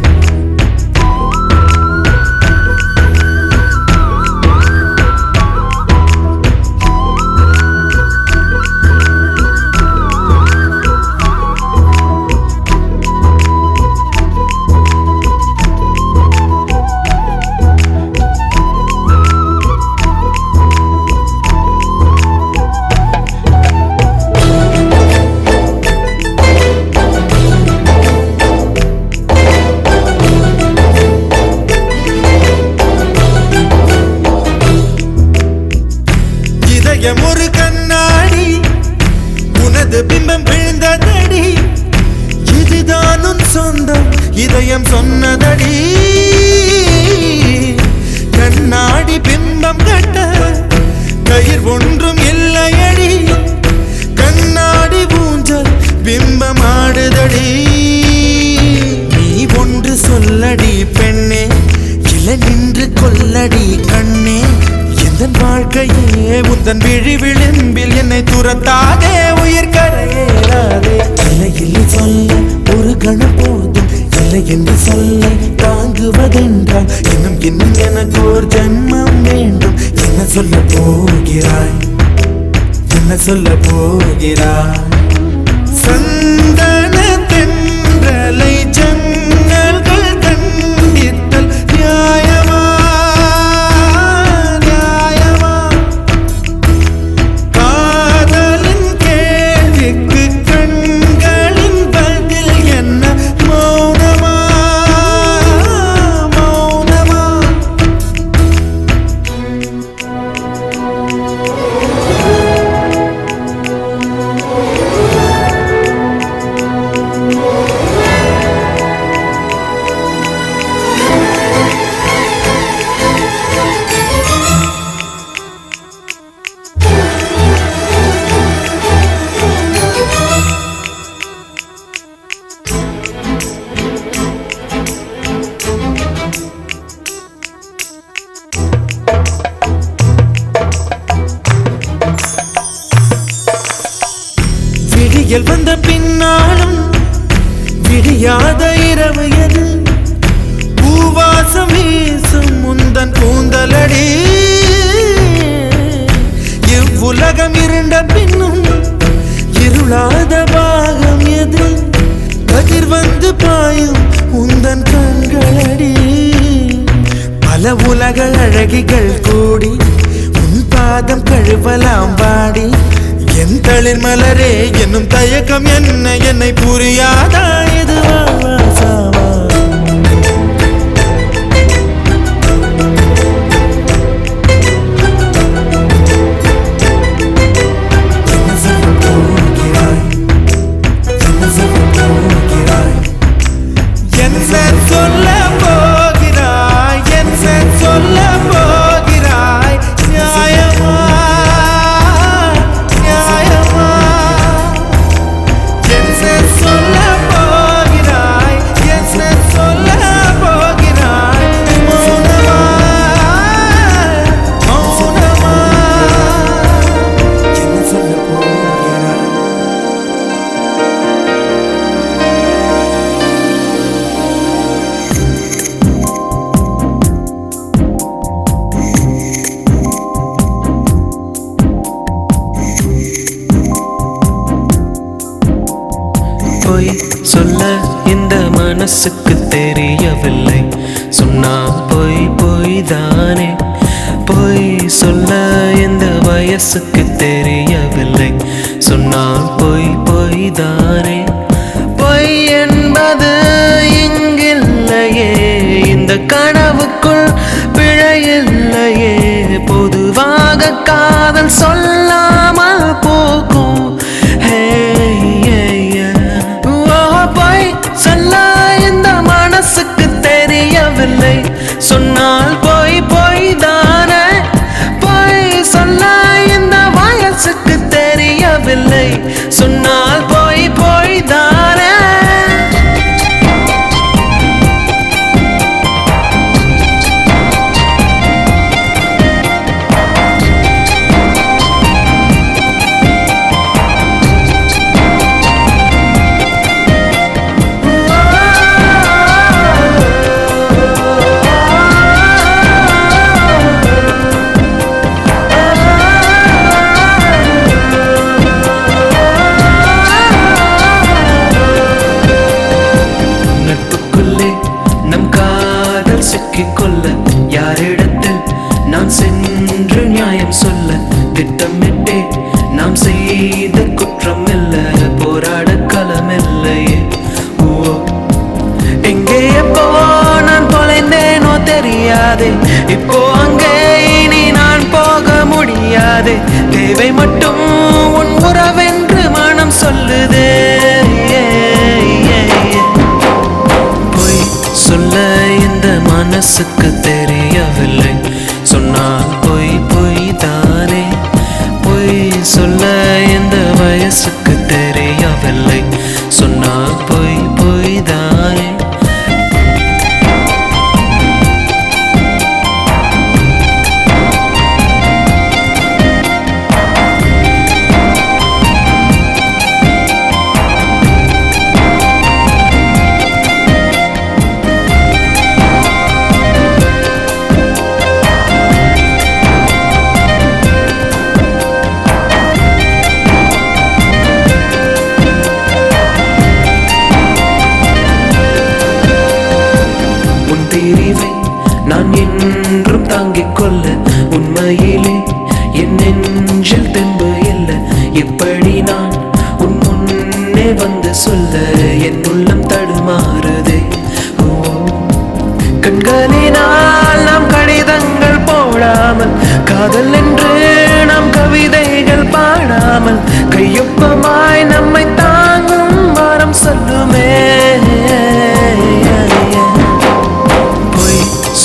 இதயம் சொன்னதடி கண்ணாடி பிம்பம் கட்ட கயிர் ஒன்றும் இல்லையடி கண்ணாடி ஊஞ்சல் பிம்பம் ஆடுதடி நீ ஒன்று சொல்லடி பெண்ணே இல நின்று கொல்லடி கண்ணே எந்தன் வாழ்க்கையே உந்தன் விழி விளிம்பில் என்னை துரத்தாதே உயிர் கரையேறாதே இல்லை இல்லை சொல்ல ஒரு கணம் போதும் இல்லை என்று சொல்ல தாங்குவதென்றால் இன்னும் இன்னும் எனக்கு ஒரு ஜன்மம் வேண்டும் என்ன சொல்ல போகிறாய் என்ன சொல்ல போகிறாய் சந்தன தென்றலை ஜன்னல்கள் கண்டித்தல் நியாயமா நியாயமா காதலின் கேள்விக்கு கண்களின் பதில் என்ன மௌனமா மௌனமா விடியல் வந்த பின்னாலும் விடியாத இரவு எது பூவாசம் வீசும் முந்தன் கூந்தலடி இவ்வுலகம் இருண்ட பின்னும் இருளாத பாகம் எது கதிர் வந்து பாயும் உந்தன் கண்களடி பல உலக அழகிகள் கூடி உன் பாதம் கழுவலாம் பாடி என் தளிர் மலரே என்னும் தயக்கம் என்ன என்னை புரியாதா இது வாசாவா என் சொல்ல போகிறாய் என் சொல்ல போகிறாய் நியாயமா நியாயமா என் சொல்ல போகிறாய் என் சொல்ல போகிறாய் மௌனமா மௌனமா என்ன சொல்ல போகிறாய் பொய் சொல்ல இந்த மனசுக்கு தெரியவில்லை சொன்னா பொய் பொய் தானே பொய் சொல்ல இந்த வயசுக்கு தெரியவில்லை சொன்னால் பொய் பொய் தானே பொய் என்பது இங்கில்லையே இந்த கனவுக்குள் பிழையில்லையே பொதுவாக காதல் சொல்லாமல் போகும் சொல்ல இந்த மனசுக்கு தெரியவில்லை சொன்னால் பொய் பொய் தானே பொய் சொல்ல இந்த வயசுக்கு தெரியவில்லை சொன்னால் பொய் பொய் தானே மனசுக்கு தெரியவில்லை சொன்னால் பொய் பொய் தானே பொய் சொல்ல இந்த வயசுக்கு தெரியவில்லை சொன்னால் பொய் பொய் தானே பிரிவை நான் என்றும் தாங்கிக் கொள்ள உண்மையிலே என் நெஞ்சில் தெம்பு இல்லை எப்படி நான் உன் முன்னே வந்து சொல்ல என் உள்ளம் தடுமாறுதே கண்களினால் நாம் கடிதங்கள் போடாமல் காதல் என்று நாம் கவிதைகள் பாடாமல் கையொப்பமாய் நம்மை தாங்கும் வாரம் சொல்லுமே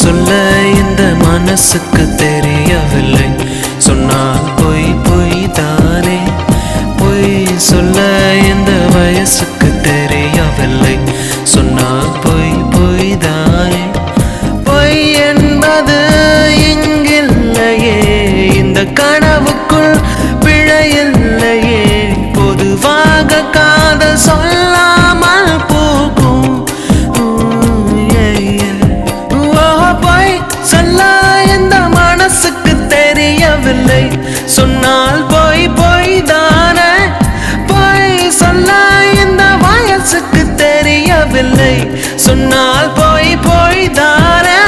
சொல்ல இந்த மனசுக்கு தெரியவில்லை சொன்னால் பொய் பொய் தானே பொய் சொல்ல இந்த வயசுக்கு தெரியவில்லை சொன்னால் பொய் பொய் தானே பொய் என்பது இங்கில்லையே இந்த கனவுக்குள் பிழையில்லையே பொதுவாக காதல் சொல்லாமல் போகும் சொல்ல இந்த மனசுக்கு தெரியவில்லை சொன்னால் பொய் பொய் தானே பொய் சொல்ல இந்த வயசுக்கு தெரியவில்லை சொன்னால் பொய் பொய் தானே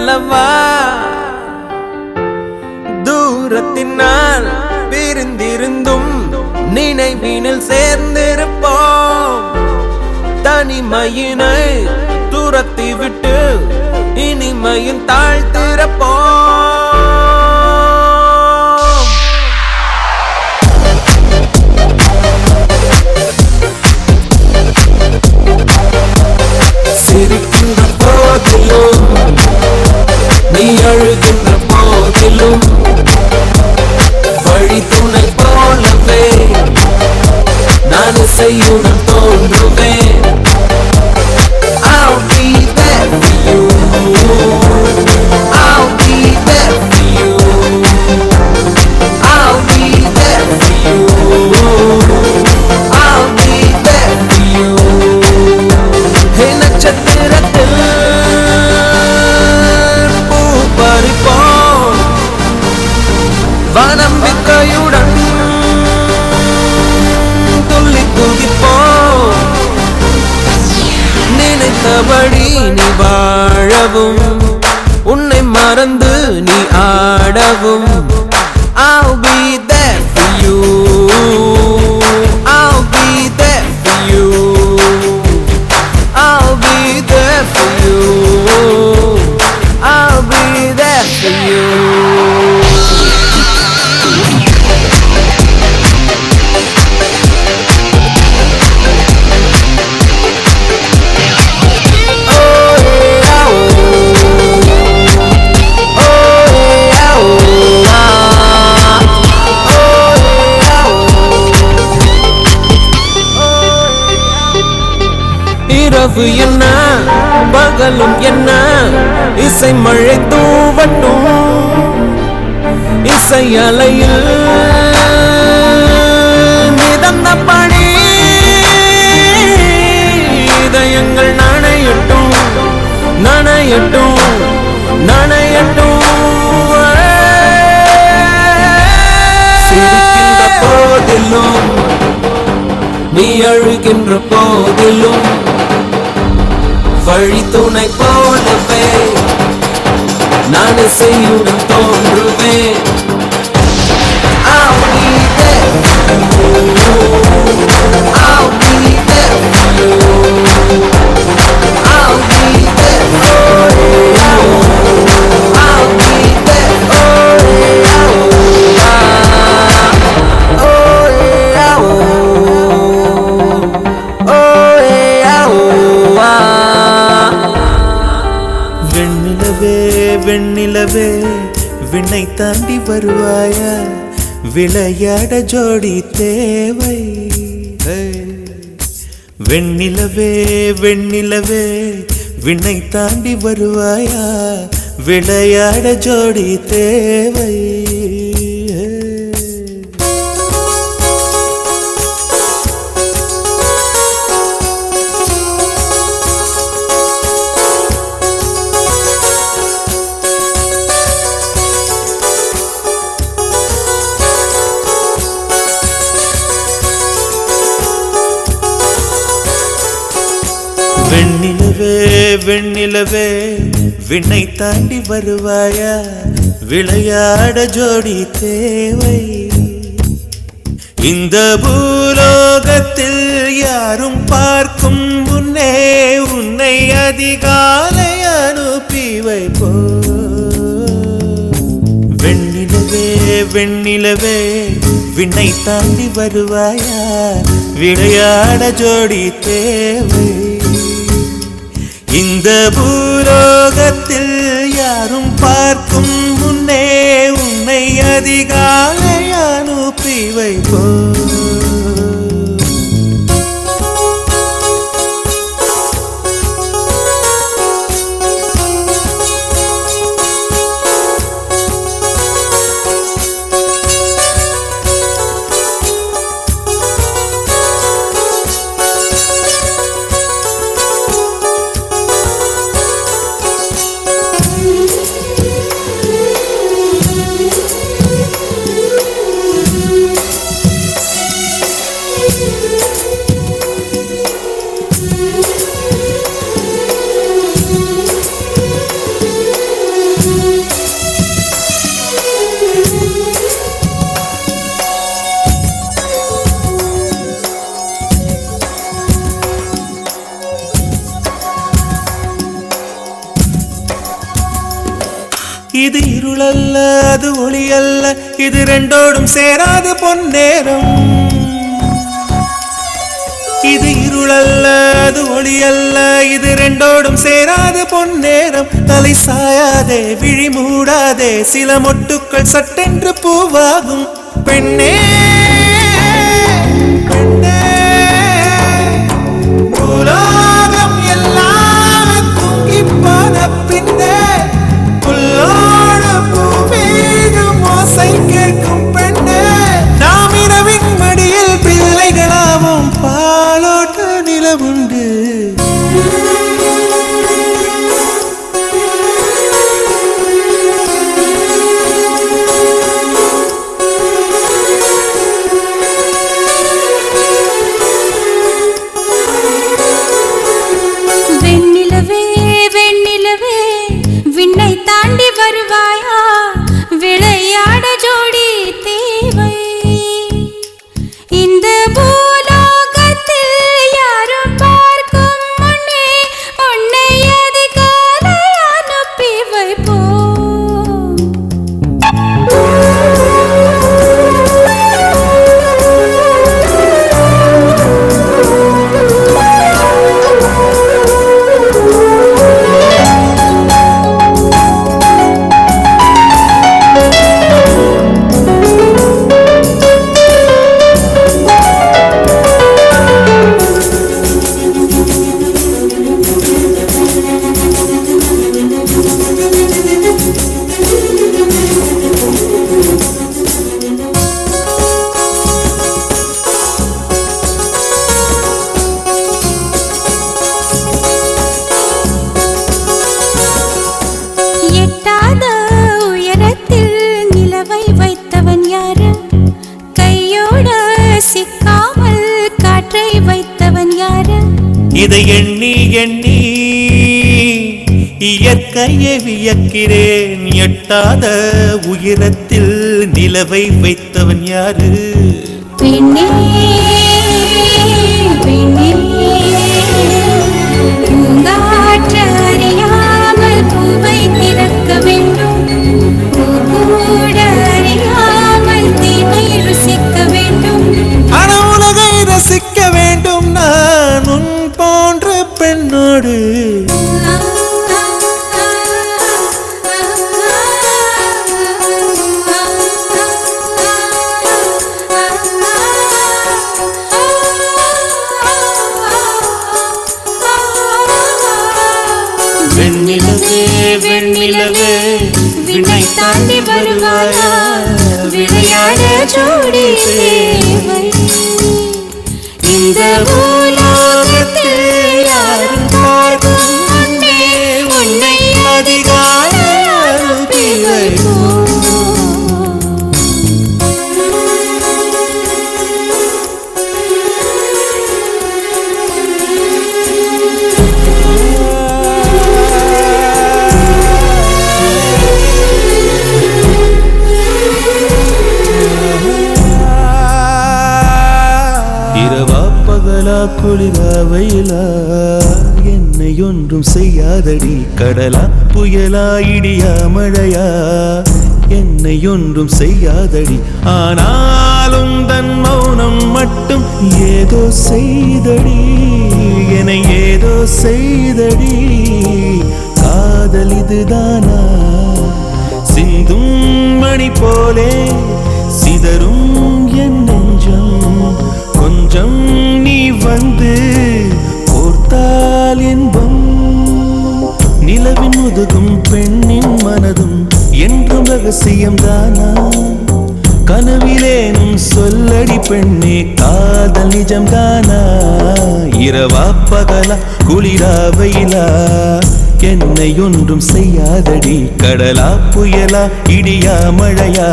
அல்லவா தூரத்தினால் பிரிந்திருந்தும் நினைவினில் சேர்ந்திருப்போம் தனிமையினை துரத்தி விட்டு இனிமையின் தாழ்த்திருப்போம் சிரிக்கின்ற போதிலும் நீ அழுகின்ற போதிலும் வழி துணை போலவே நான் இசையுடன் தோன்றுவேன். I'll be there for you. I'll be there for you. I'll be there for you. I'll be there for you. ஹே நட்சத்திரத்தில் பூ பறிப்போம் வானம்பிக்கையுடன் துள்ளி குதிப்போம் நினைத்தபடி நீ வாழவும் உன்னை மறந்து நீ ஆடவும் I'll be there for you. I'll be there for you. I'll be there for you. I'll be there for you. இரவு என்ன பகலும் என்ன இசை மழை தூவட்டும் இசை அலையில் மிதந்தபடி இதயங்கள் நனையட்டும் நனையட்டும் நனையட்டும் சிரிக்கின்ற போதிலும் நீ அழுகின்ற போதிலும் வழி துணை போலவே நான் இசையுடன் தோன்றுவேன். I'll be there for you. I'll be there for you. I'll be there for you. I'll be there for you. Oh yeah, oh yeah, oh ah. வெண்ணிலவே வெண்ணிலவே விண்ணை தாண்டி வருவாயா விளையாட ஜோடி தேவை வெண்ணிலவே வெண்ணிலவே விண்ணை தாண்டி வருவாயா விளையாட ஜோடி தேவை வெண்ணிலவே வெண்ணிலவே விண்ணை தாண்டி வருவாயா விளையாட ஜோடி தேவை இந்த பூலோகத்தில் யாரும் பார்க்கும் முன்னே உன்னை அதிகாலை அனுப்பி வைப்போ வெண்ணிலவே வெண்ணிலவே விண்ணை தாண்டி வருவாயா விளையாட ஜோடி தேவை இந்த பூலோகத்தில் யாரும் பார்க்கும் முன்னே உன்னை அதிகாலை அனுப்பி வைப்போ இது இருளல்ல அது ஒளி அல்ல, இது ரெண்டோடும் சேராது பொன்னேரம். இது இருளல்ல அது ஒளி அல்ல, இது ரெண்டோடும் சேராது பொன்னேரம். தலை சாயாதே விழி மூடாதே, சில மொட்டுக்கள் சட்டென்று பூவாகும். பெண்ணே பெண்ணே உலகம் எல்லாம் தூங்கிப்பான பின்னே புல்லோடு பூவீடும் ஓசை கேட்கும் பெண்ணே. நாம் இரவின் மடியில் பிள்ளைகளாவும் பாலோட்ட நிலவுண்டு. வெண்ணிலவே வெண்ணிலவே விண்ணை தாண்டி வருவாயா, விளையாட ஜோடி தேவை. இந்த பூலோகத்தில் யாரும் பார்க்கும் முன்னே உன்னை அதிகாலை அனுப்பி வைப்போம். எட்டாத உயரத்தில் நிலவை வைத்தவன் யாரு, கையோட சிக்காமல் காற்றை வைத்தவன் யாரு. இதை எண்ணி எண்ணி இயற்கையை வியக்கிறேன். எட்டாத உயரத்தில் நிலவை வைத்தவன் யாரு. பெண்ணே பெண்ணே பூங்காற்று அறியாமல் பூவை திறக்க வேண்டும், பூக்கூட அறியாமல் தீமை ருசிக்க வேண்டும். ஆனா உலகை ரசிக்க வேண்டும் நான் உன் போன்ற பெண்ணோடு. வெண்ணிலவே வெண்ணிலவே விண்ணை தாண்டி வருவாயா, விளையாட ஜோடி தேவை. இந்த பூலோகத்தில் யாரும் பார்க்கும் முன்னே உன்னை அதிகாலை அனுப்பி வைப்போம். இரவா பகலா குளிரா வெயிலா என்னை ஒன்றும் செய்யாதடி. கடலா புயலா இடியா மழையா என்னை ஒன்றும் செய்யாதடி. ஆனாலும் தன் மௌனம் மட்டும் ஏதோ செய்தடி, என்னை ஏதோ செய்தடி. காதல் இதுதானா, சிந்தும் மணி போலே சிதறும் என் நெஞ்சம். கொஞ்சம் நீ வந்து கோர்த்தால் என்பம். நிலவின் முதுகும் பெண்ணின் மனதும் என்றும் ரகசியம்தானா. கனவிலேனும் சொல்லடி பெண்ணே காதல் நிஜம்தானா. இரவா பகலா குளிரா வெயிலா என்னை ஒன்றும் செய்யாதடி. கடலா புயலா இடியா மழையா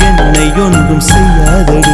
என்னை ஒன்றும் செய்யாதடி.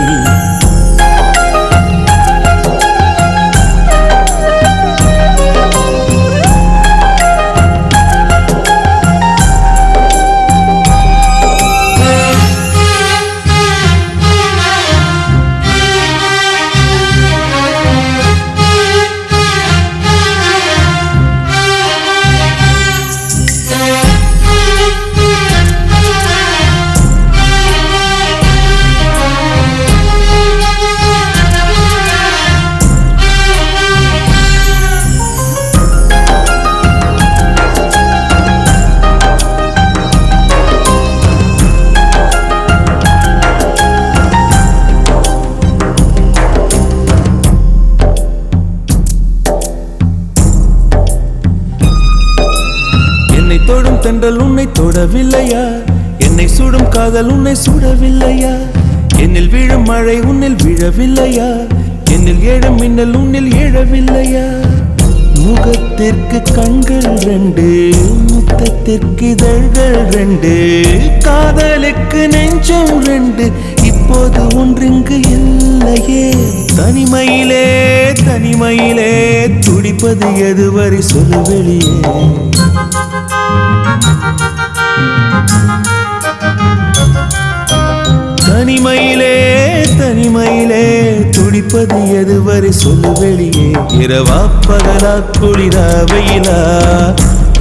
தொடும் தென்றல் உன்னை தொடவில்லையா? என்னை சுடும் காதல் உன்னை சுடவில்லையா? என்னில் விழும் மழை உன்னில் விழவில்லையா? என்னில் ஏழும் மின்னல் உன்னில் எழவில்லையா? முகத்திற்கு கண்கள் ரெண்டு, முத்தத்திற்கு இதழ்கள் ரெண்டு, காதலுக்கு நெஞ்சம் ரெண்டு, இப்போது ஒன்றிங்கு இல்லையே. தனிமையிலே தனிமையிலே துடிப்பது எதுவரை சொல்லு வெளியே. தனிமையிலே தனிமையிலே துடிப்பது எதுவரை சொல்லு வெளியே. இரவா பகலா குளிரா வெயிலா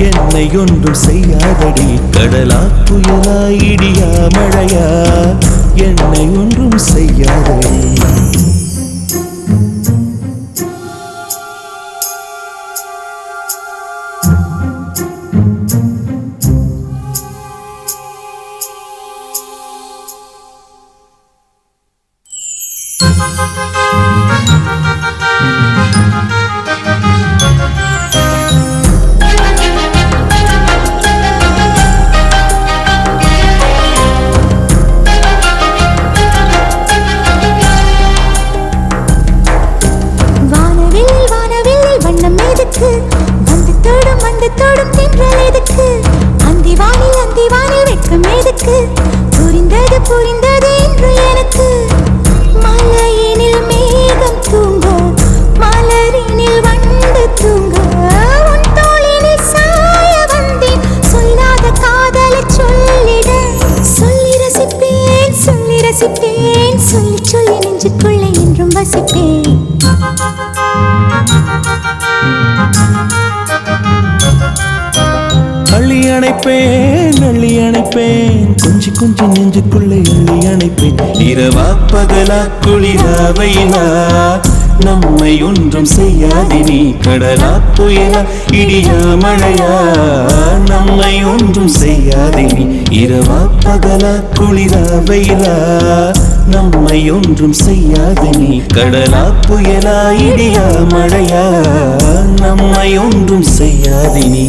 என்னை ஒன்றும் செய்யாதடி. கடலா புயலா இடியா மழையா என்னை ஒன்றும் செய்யாதடி. புரிந்தது புரிந்தது என்று எனக்கு. மலையினில் மேகம் தூங்க, மலரினில் வண்டு தூங்க, உன் தோளினில் சாய வந்தேன். சொல்லாத காதலை சொல்லிட, சொல்லி ரசிப்பேன் சொல்லி ரசிப்பேன், சொல்லி சொல்லி நெஞ்சுக்குள்ளே என்றும் வசிப்பேன். அள்ளி அணைப்பேன் அள்ளி அணைப்பேன், கொஞ்சி கொஞ்சி நெஞ்சுக்குள்ளே அள்ளி அணைப்பேன். இரவா பகலா குளிரா வெயிலா நம்மை ஒன்றும் செய்யாதினி. கடலா புயலா இடியா மழையா நம்மை ஒன்றும் செய்யாதினி. இரவா பகலா குளிரா வெயிலா நம்மை ஒன்றும் செய்யாதினி. கடலா புயலா இடியா மழையா நம்மை ஒன்றும் செய்யாதினி.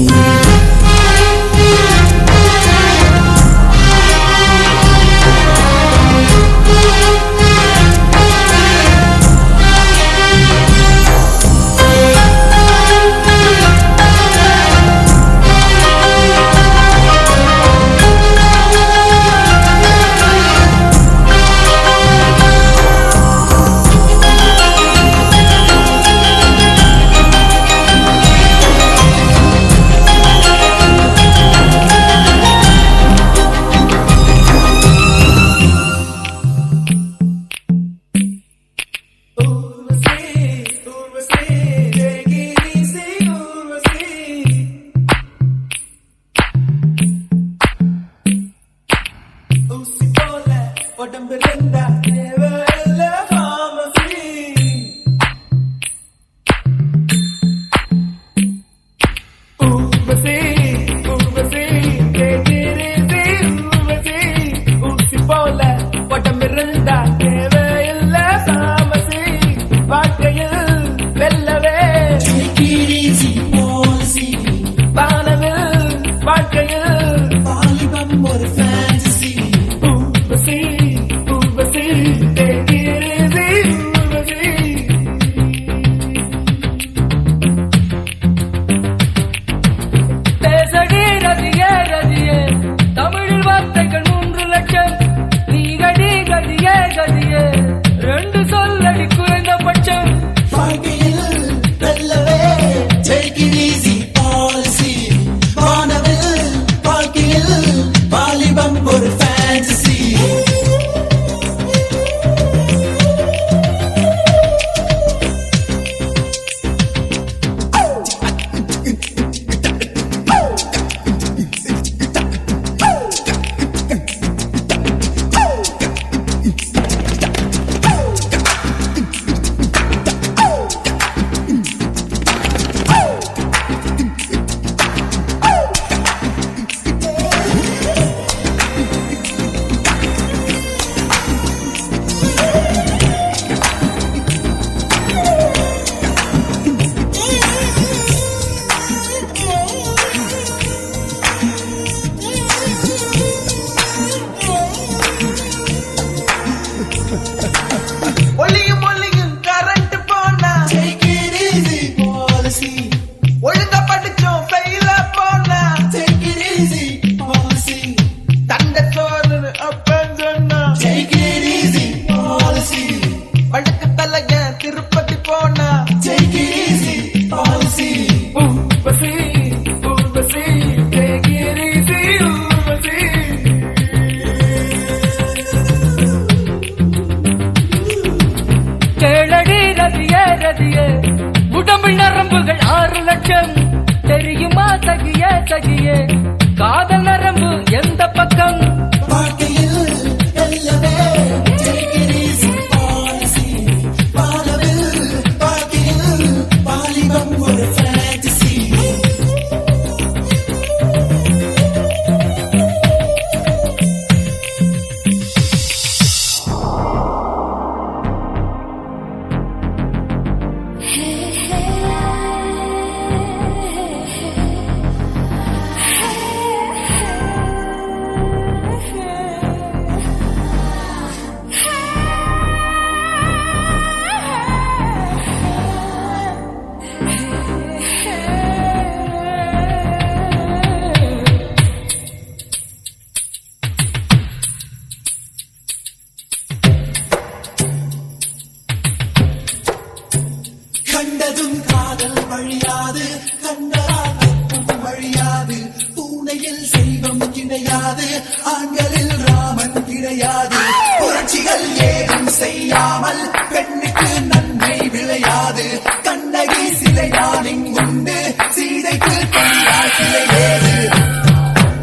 பெண்ணில் செல்வம் கிடையாது, ஆண்களில் ராமன் கிடையாது. புரட்சிகள் ஏதும் செய்யாமல் பெண்ணுக்கு நன்மை விளையாது. கண்ணகி சிலை நான் இங்குண்டு, சீதைக்கு கண்டால் சிலை ஏது.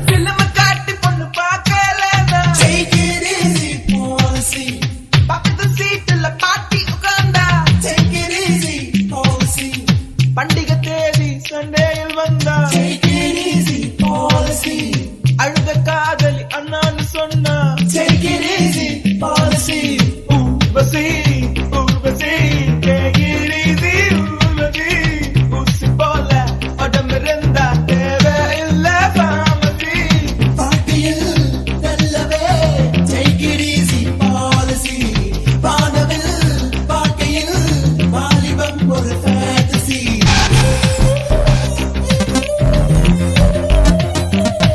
பிலிம் காட்டி பொண்ணு பார்க்கலடா. Take it easy policy. பக்கத்து சீட்டுல பாட்டி உட்கார்ந்தா. Take it easy policy. பண்டிகை தேதி சண்டேயில் வந்தா. Take it easy policy. அழுத காதலி அண்ணான்னு சொன்னா. Take it easy policy. Urvashi Urvashi take it easy Urvashi. ஊசி போல உடம்பிருந்தா தேவையில்லை pharmacy. வாழ்க்கையில் நல்லவே take it easy policy. வானவில் வாழ்க்கையில் வாலிபம் ஒரு fantasy.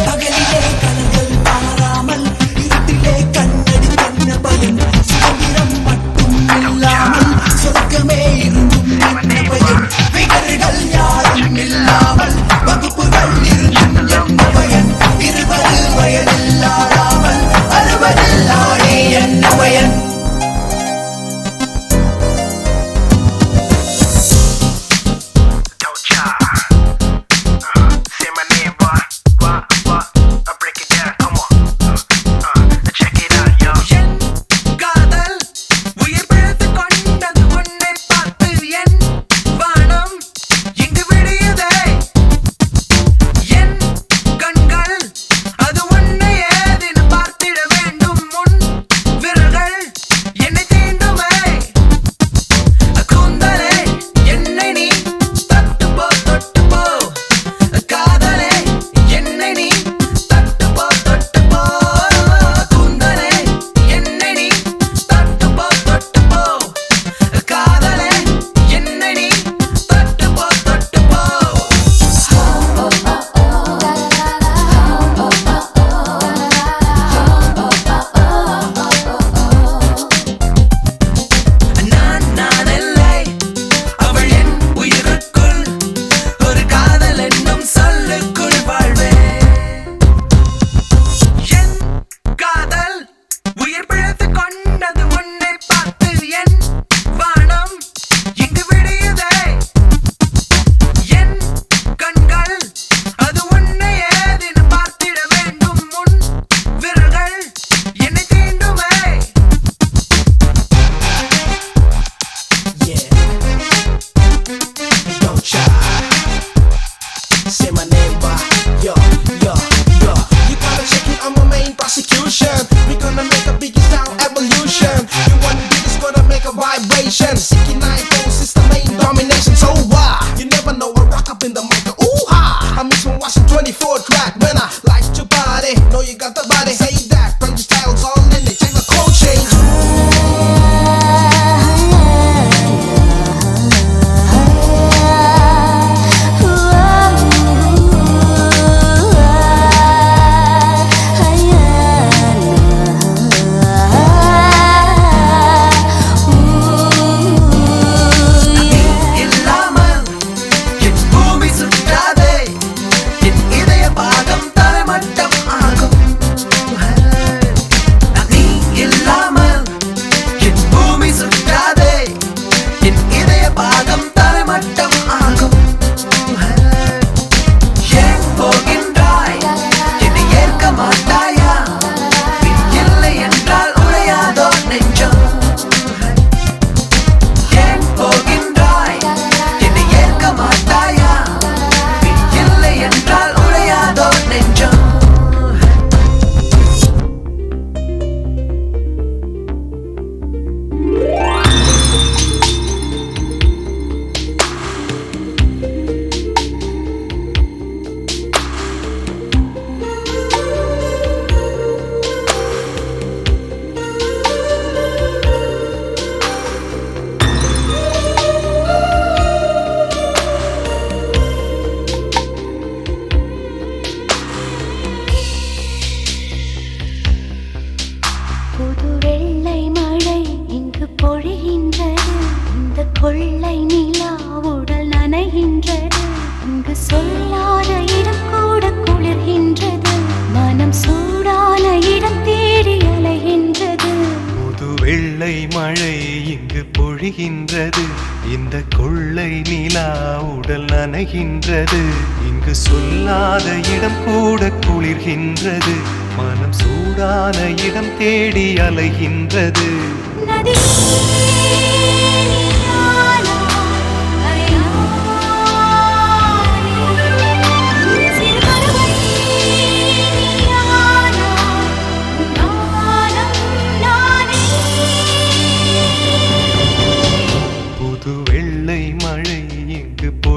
பகலிலே கனவுகள் பாராமல், இருட்டிலே கண்ணடி கண்ண பயன். சுதந்திரம் மட்டும் இல்லாமல் சொர்க்கமே இருந்தும் என்ன பயன்? விகர்கள் யாரும் இல்லாமல் வகுப்புகள் இருந்தும் என்ன பயன்? 20 வயதில் ஆடாமல் 60 ஆடி என்ன பயன்? Don't ya? Say my name, boy. I break it down. Come on. Check it out, yo. என் காதல் உயிர் பிழைத்து கொண்டது உன்னை பார்த்து. என் வானம் இங்கு விடியதே. என் கண்கள் அது உன்னை ஏதேனும் பார்த்திட வேண்டும். முன் விரல்கள் என்னை தீண்டுமே. கூந்தலே என்னை நீ தொட்டு போ தொட்டு போ. காதலே என்னை நீ தொட்டு போ தொட்டு போ. கூந்தலே என்னை நீ தொட்டு போ தொட்டு போ. காதலே என்னை நீ தொட்டு போ தொட்டு போ. நான் இல்லை, அவள் என் உயிருக்குள் ஒரு காதல் என்னும் சொல்லுக்குள் வாழ்வேன். என் காதல் உயிர் பிழைத்து கொண்டது உன்னை பார்த்து. என் வானம் இங்கு விடியதே. என் கண்கள் அது உன்னை ஏதேனும் பார்த்திட வேண்டும். முன் விரல்கள் என்னை தீண்டுமே. Don't try. Say my name, boy. Yo. You gotta check it on my main prosecution. We gonna make a big sound evolution. You want the beat is gonna make a vibration. 69 tones is the main domination. So why? You never know I rock up in the mic. Ooh ha! I miss when watching 24 track. When I like to party, know you got the body. Say that, bring your styles all in it. Check the code change. இல்லாமல் என் பூமி சுற்றாதே. என் இதய பாகம் தரைமட்டம் ஆகும். பொழிகின்றது இந்த கொள்ளை நிலா உடல் நனைகின்றது இங்கு சொல்லாத இடம் கூட குளிர்கின்றது மனம் சூடான இடம் தேடி அலைகின்றது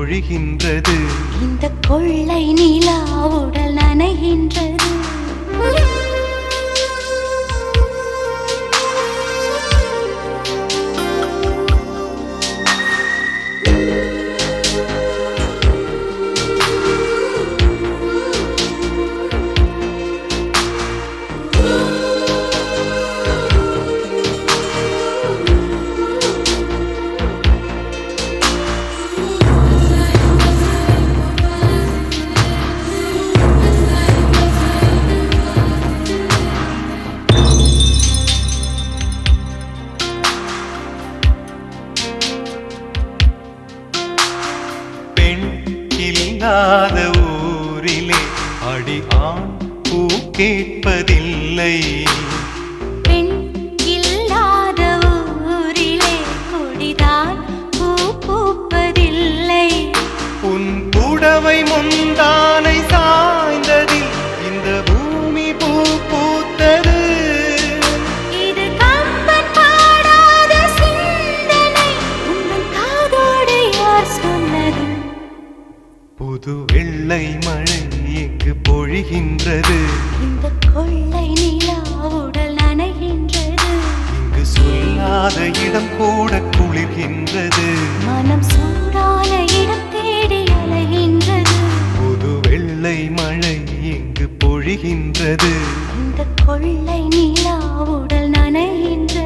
பொழிகின்றது இந்த கொள்ளை நிலா உடல் நனைகின்றது இல்லாத ஊரிலே அடி ஆண் பூ கேட்பதில்லை பெண் இல்லாத ஊரிலே கொடிதான் பூ பூப்பதில்லை உன் புடவை முந்தானை சாய்ந்ததில் இந்த பூமி பூ பூத்தது இது கம்பன் பாடாத சிந்தனை உங்கள் காதோடு யார் சொன்னது புது வெள்ளை மழை இங்கு பொழிகின்றது இந்த கொள்ளை நிலா உடல் நனைகின்றது இங்கு சொல்லாத இடம் கூட குளிர்கின்றது மனம் சூடான இடம் தேடி அலைகின்றது புது வெள்ளை மழை இங்கு பொழிகின்றது இந்த கொள்ளை நிலா உடல் நனைகின்றது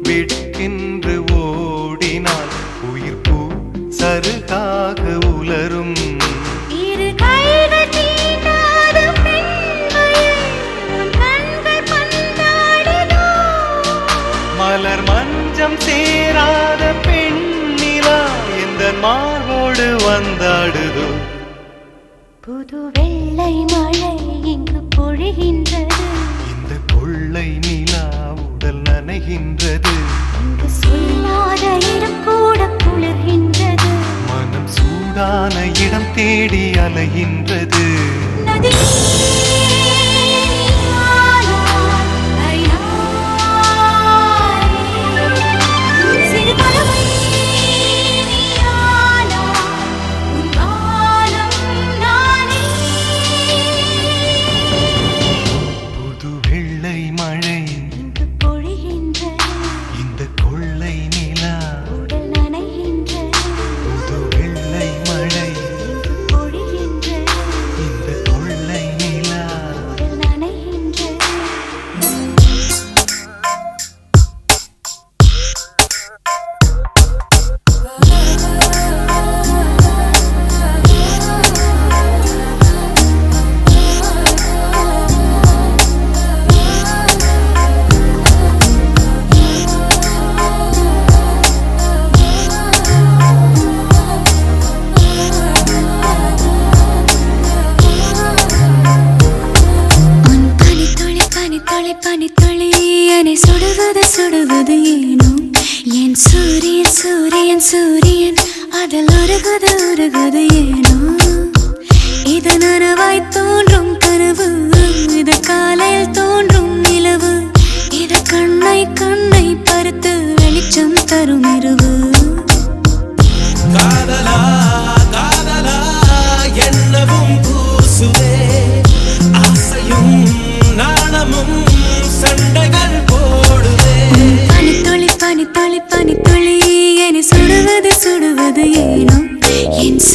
விடுக்கென்று ஓடினால் உயிர் பூ சருகாக உலரும் இரு கைகள் தீண்டாத பெண்மையில் உன் கண்கள் பந்தாடுதோ மலர் மஞ்சம் சேராத பெண்ணிலா எந்த மார்போடு வந்தாடுதோ புது வெள்ளை மழை இங்கு பொழிகின்றது இந்த கொள்ளை நிலா உடல் நனைகின்றது இங்கு சொல்லாத இடம் கூட குளிர்கின்றது மனம் சூடான இடம் தேடி அலைகின்றது நதி சுடுவது ஏனோ என் சூரியன் சூரியன் சூரியன் அதில் உருகுது ஏனோ இது நனவாய் தோன்றும் கனவு இது காலையில் தோன்றும் நிலவு இது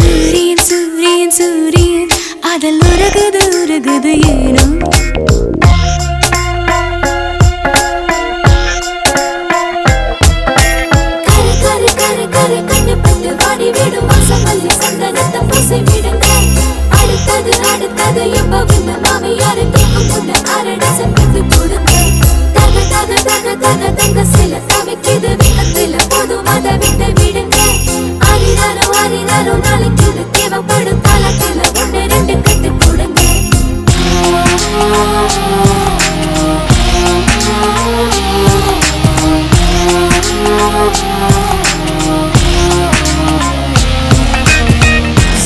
சூரியன் சூரியன் சூரியன் அதில் உருகுது உருகுது ஏனோ கரு கரு கரு கரு கண்ணு பட்டு வாடி விடும் வாசமல்லி சந்தனத்தை பூசி விடுங்க அடுத்தது அடுத்தது எப்பவும் மாமியாரு கேட்கும் முன்ன அரடசம் கட்டு போடுங்க தக தக தக தக தங்க சில தவிக்குது வெக்கத்துல போதும் அதை விட்டு விடுங்க ஆரினாரோ ஆரினாரோ நாளைக்கு இது தேவைப்படும் காலத்துல ஒன்று ரெண்டு கட்டு போடுங்க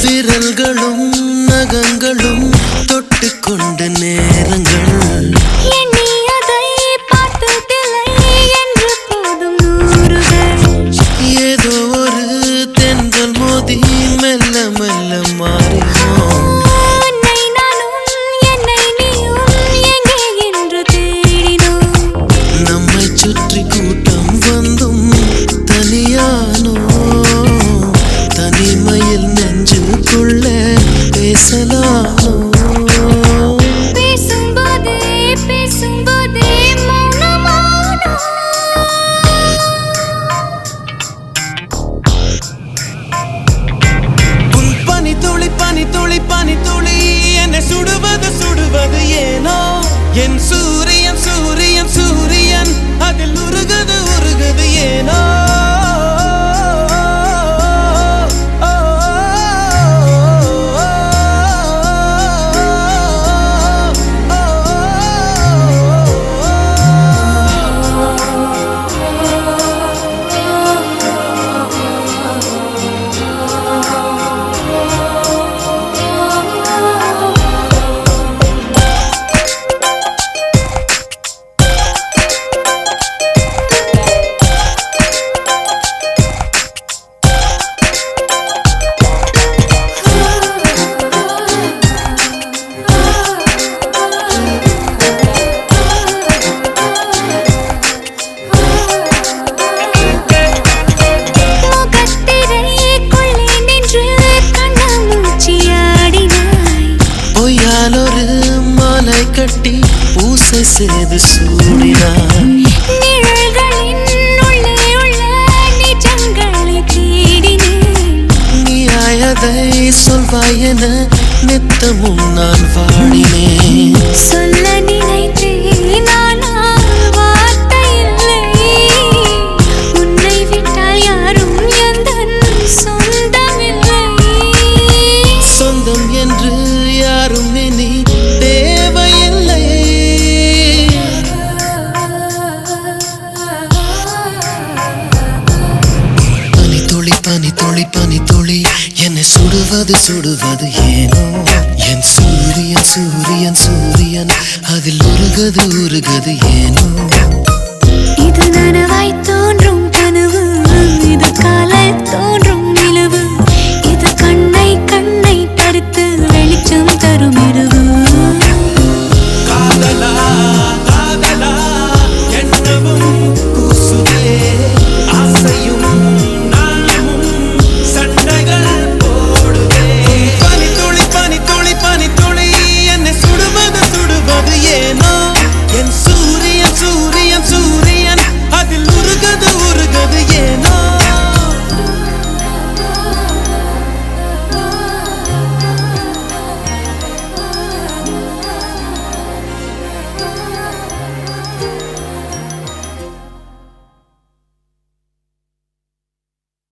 விரல்களும் நகங்களும் தொட்டுக்கொண்ட நேரங்கள் எண்ணி அதை பார்த்ததில்லை என்று போதும் நூறுகள் ஏதோ ஒரு தென்றல் மோதி மெல்ல மெல்ல மாறினோம் உன்னை நானும் என்னை நீயும் எங்கே என்று தேடினோம் நம்மை சுற்றி கூட்டம் வந்தும் தனியானோ தனிமையில் நெஞ்சுக்குள்ள பேசலானோ பேசும்போதே பேசும்போதே மௌனமானோ உன் பனி துளி பனி துளி பனி துளி என்னை சுடுவது சுடுவது ஏனோ என் சூரியன் சூரியன் சூரியன் அதில் உருகுது உருகுது ஏனோ முகத்திரைக்குள்ளே நின்று கண்ணாமூச்சியாடினாய் பொய்யாலொரு மாலை கட்டி பூசை செய்து சூடினான் நிழல்களின் உள்ளே உள்ள நிஜங்களை தேடினேன் நீயாயதை சொல்வாய் என நித்தமும் நான் வாடினேன் சொல்ல நினைத்தேன் ஆனால் வார்த்தை இல்லை உன்னை விட்டால் யாரும் எந்தன் சொந்தமில்லை சொந்தம் என்று யாரும் இனி தேவையில்லை பனி துளி பனி துளி பனி துளி என்னை சுடுவது சுடுவது ஏனோ என் சூரியன் சூரியன் சூரியன் அதில் உருகது உருகது ஏனோ இது நனவாய் தோன்றும் கனவு இது காலை தோன்றும்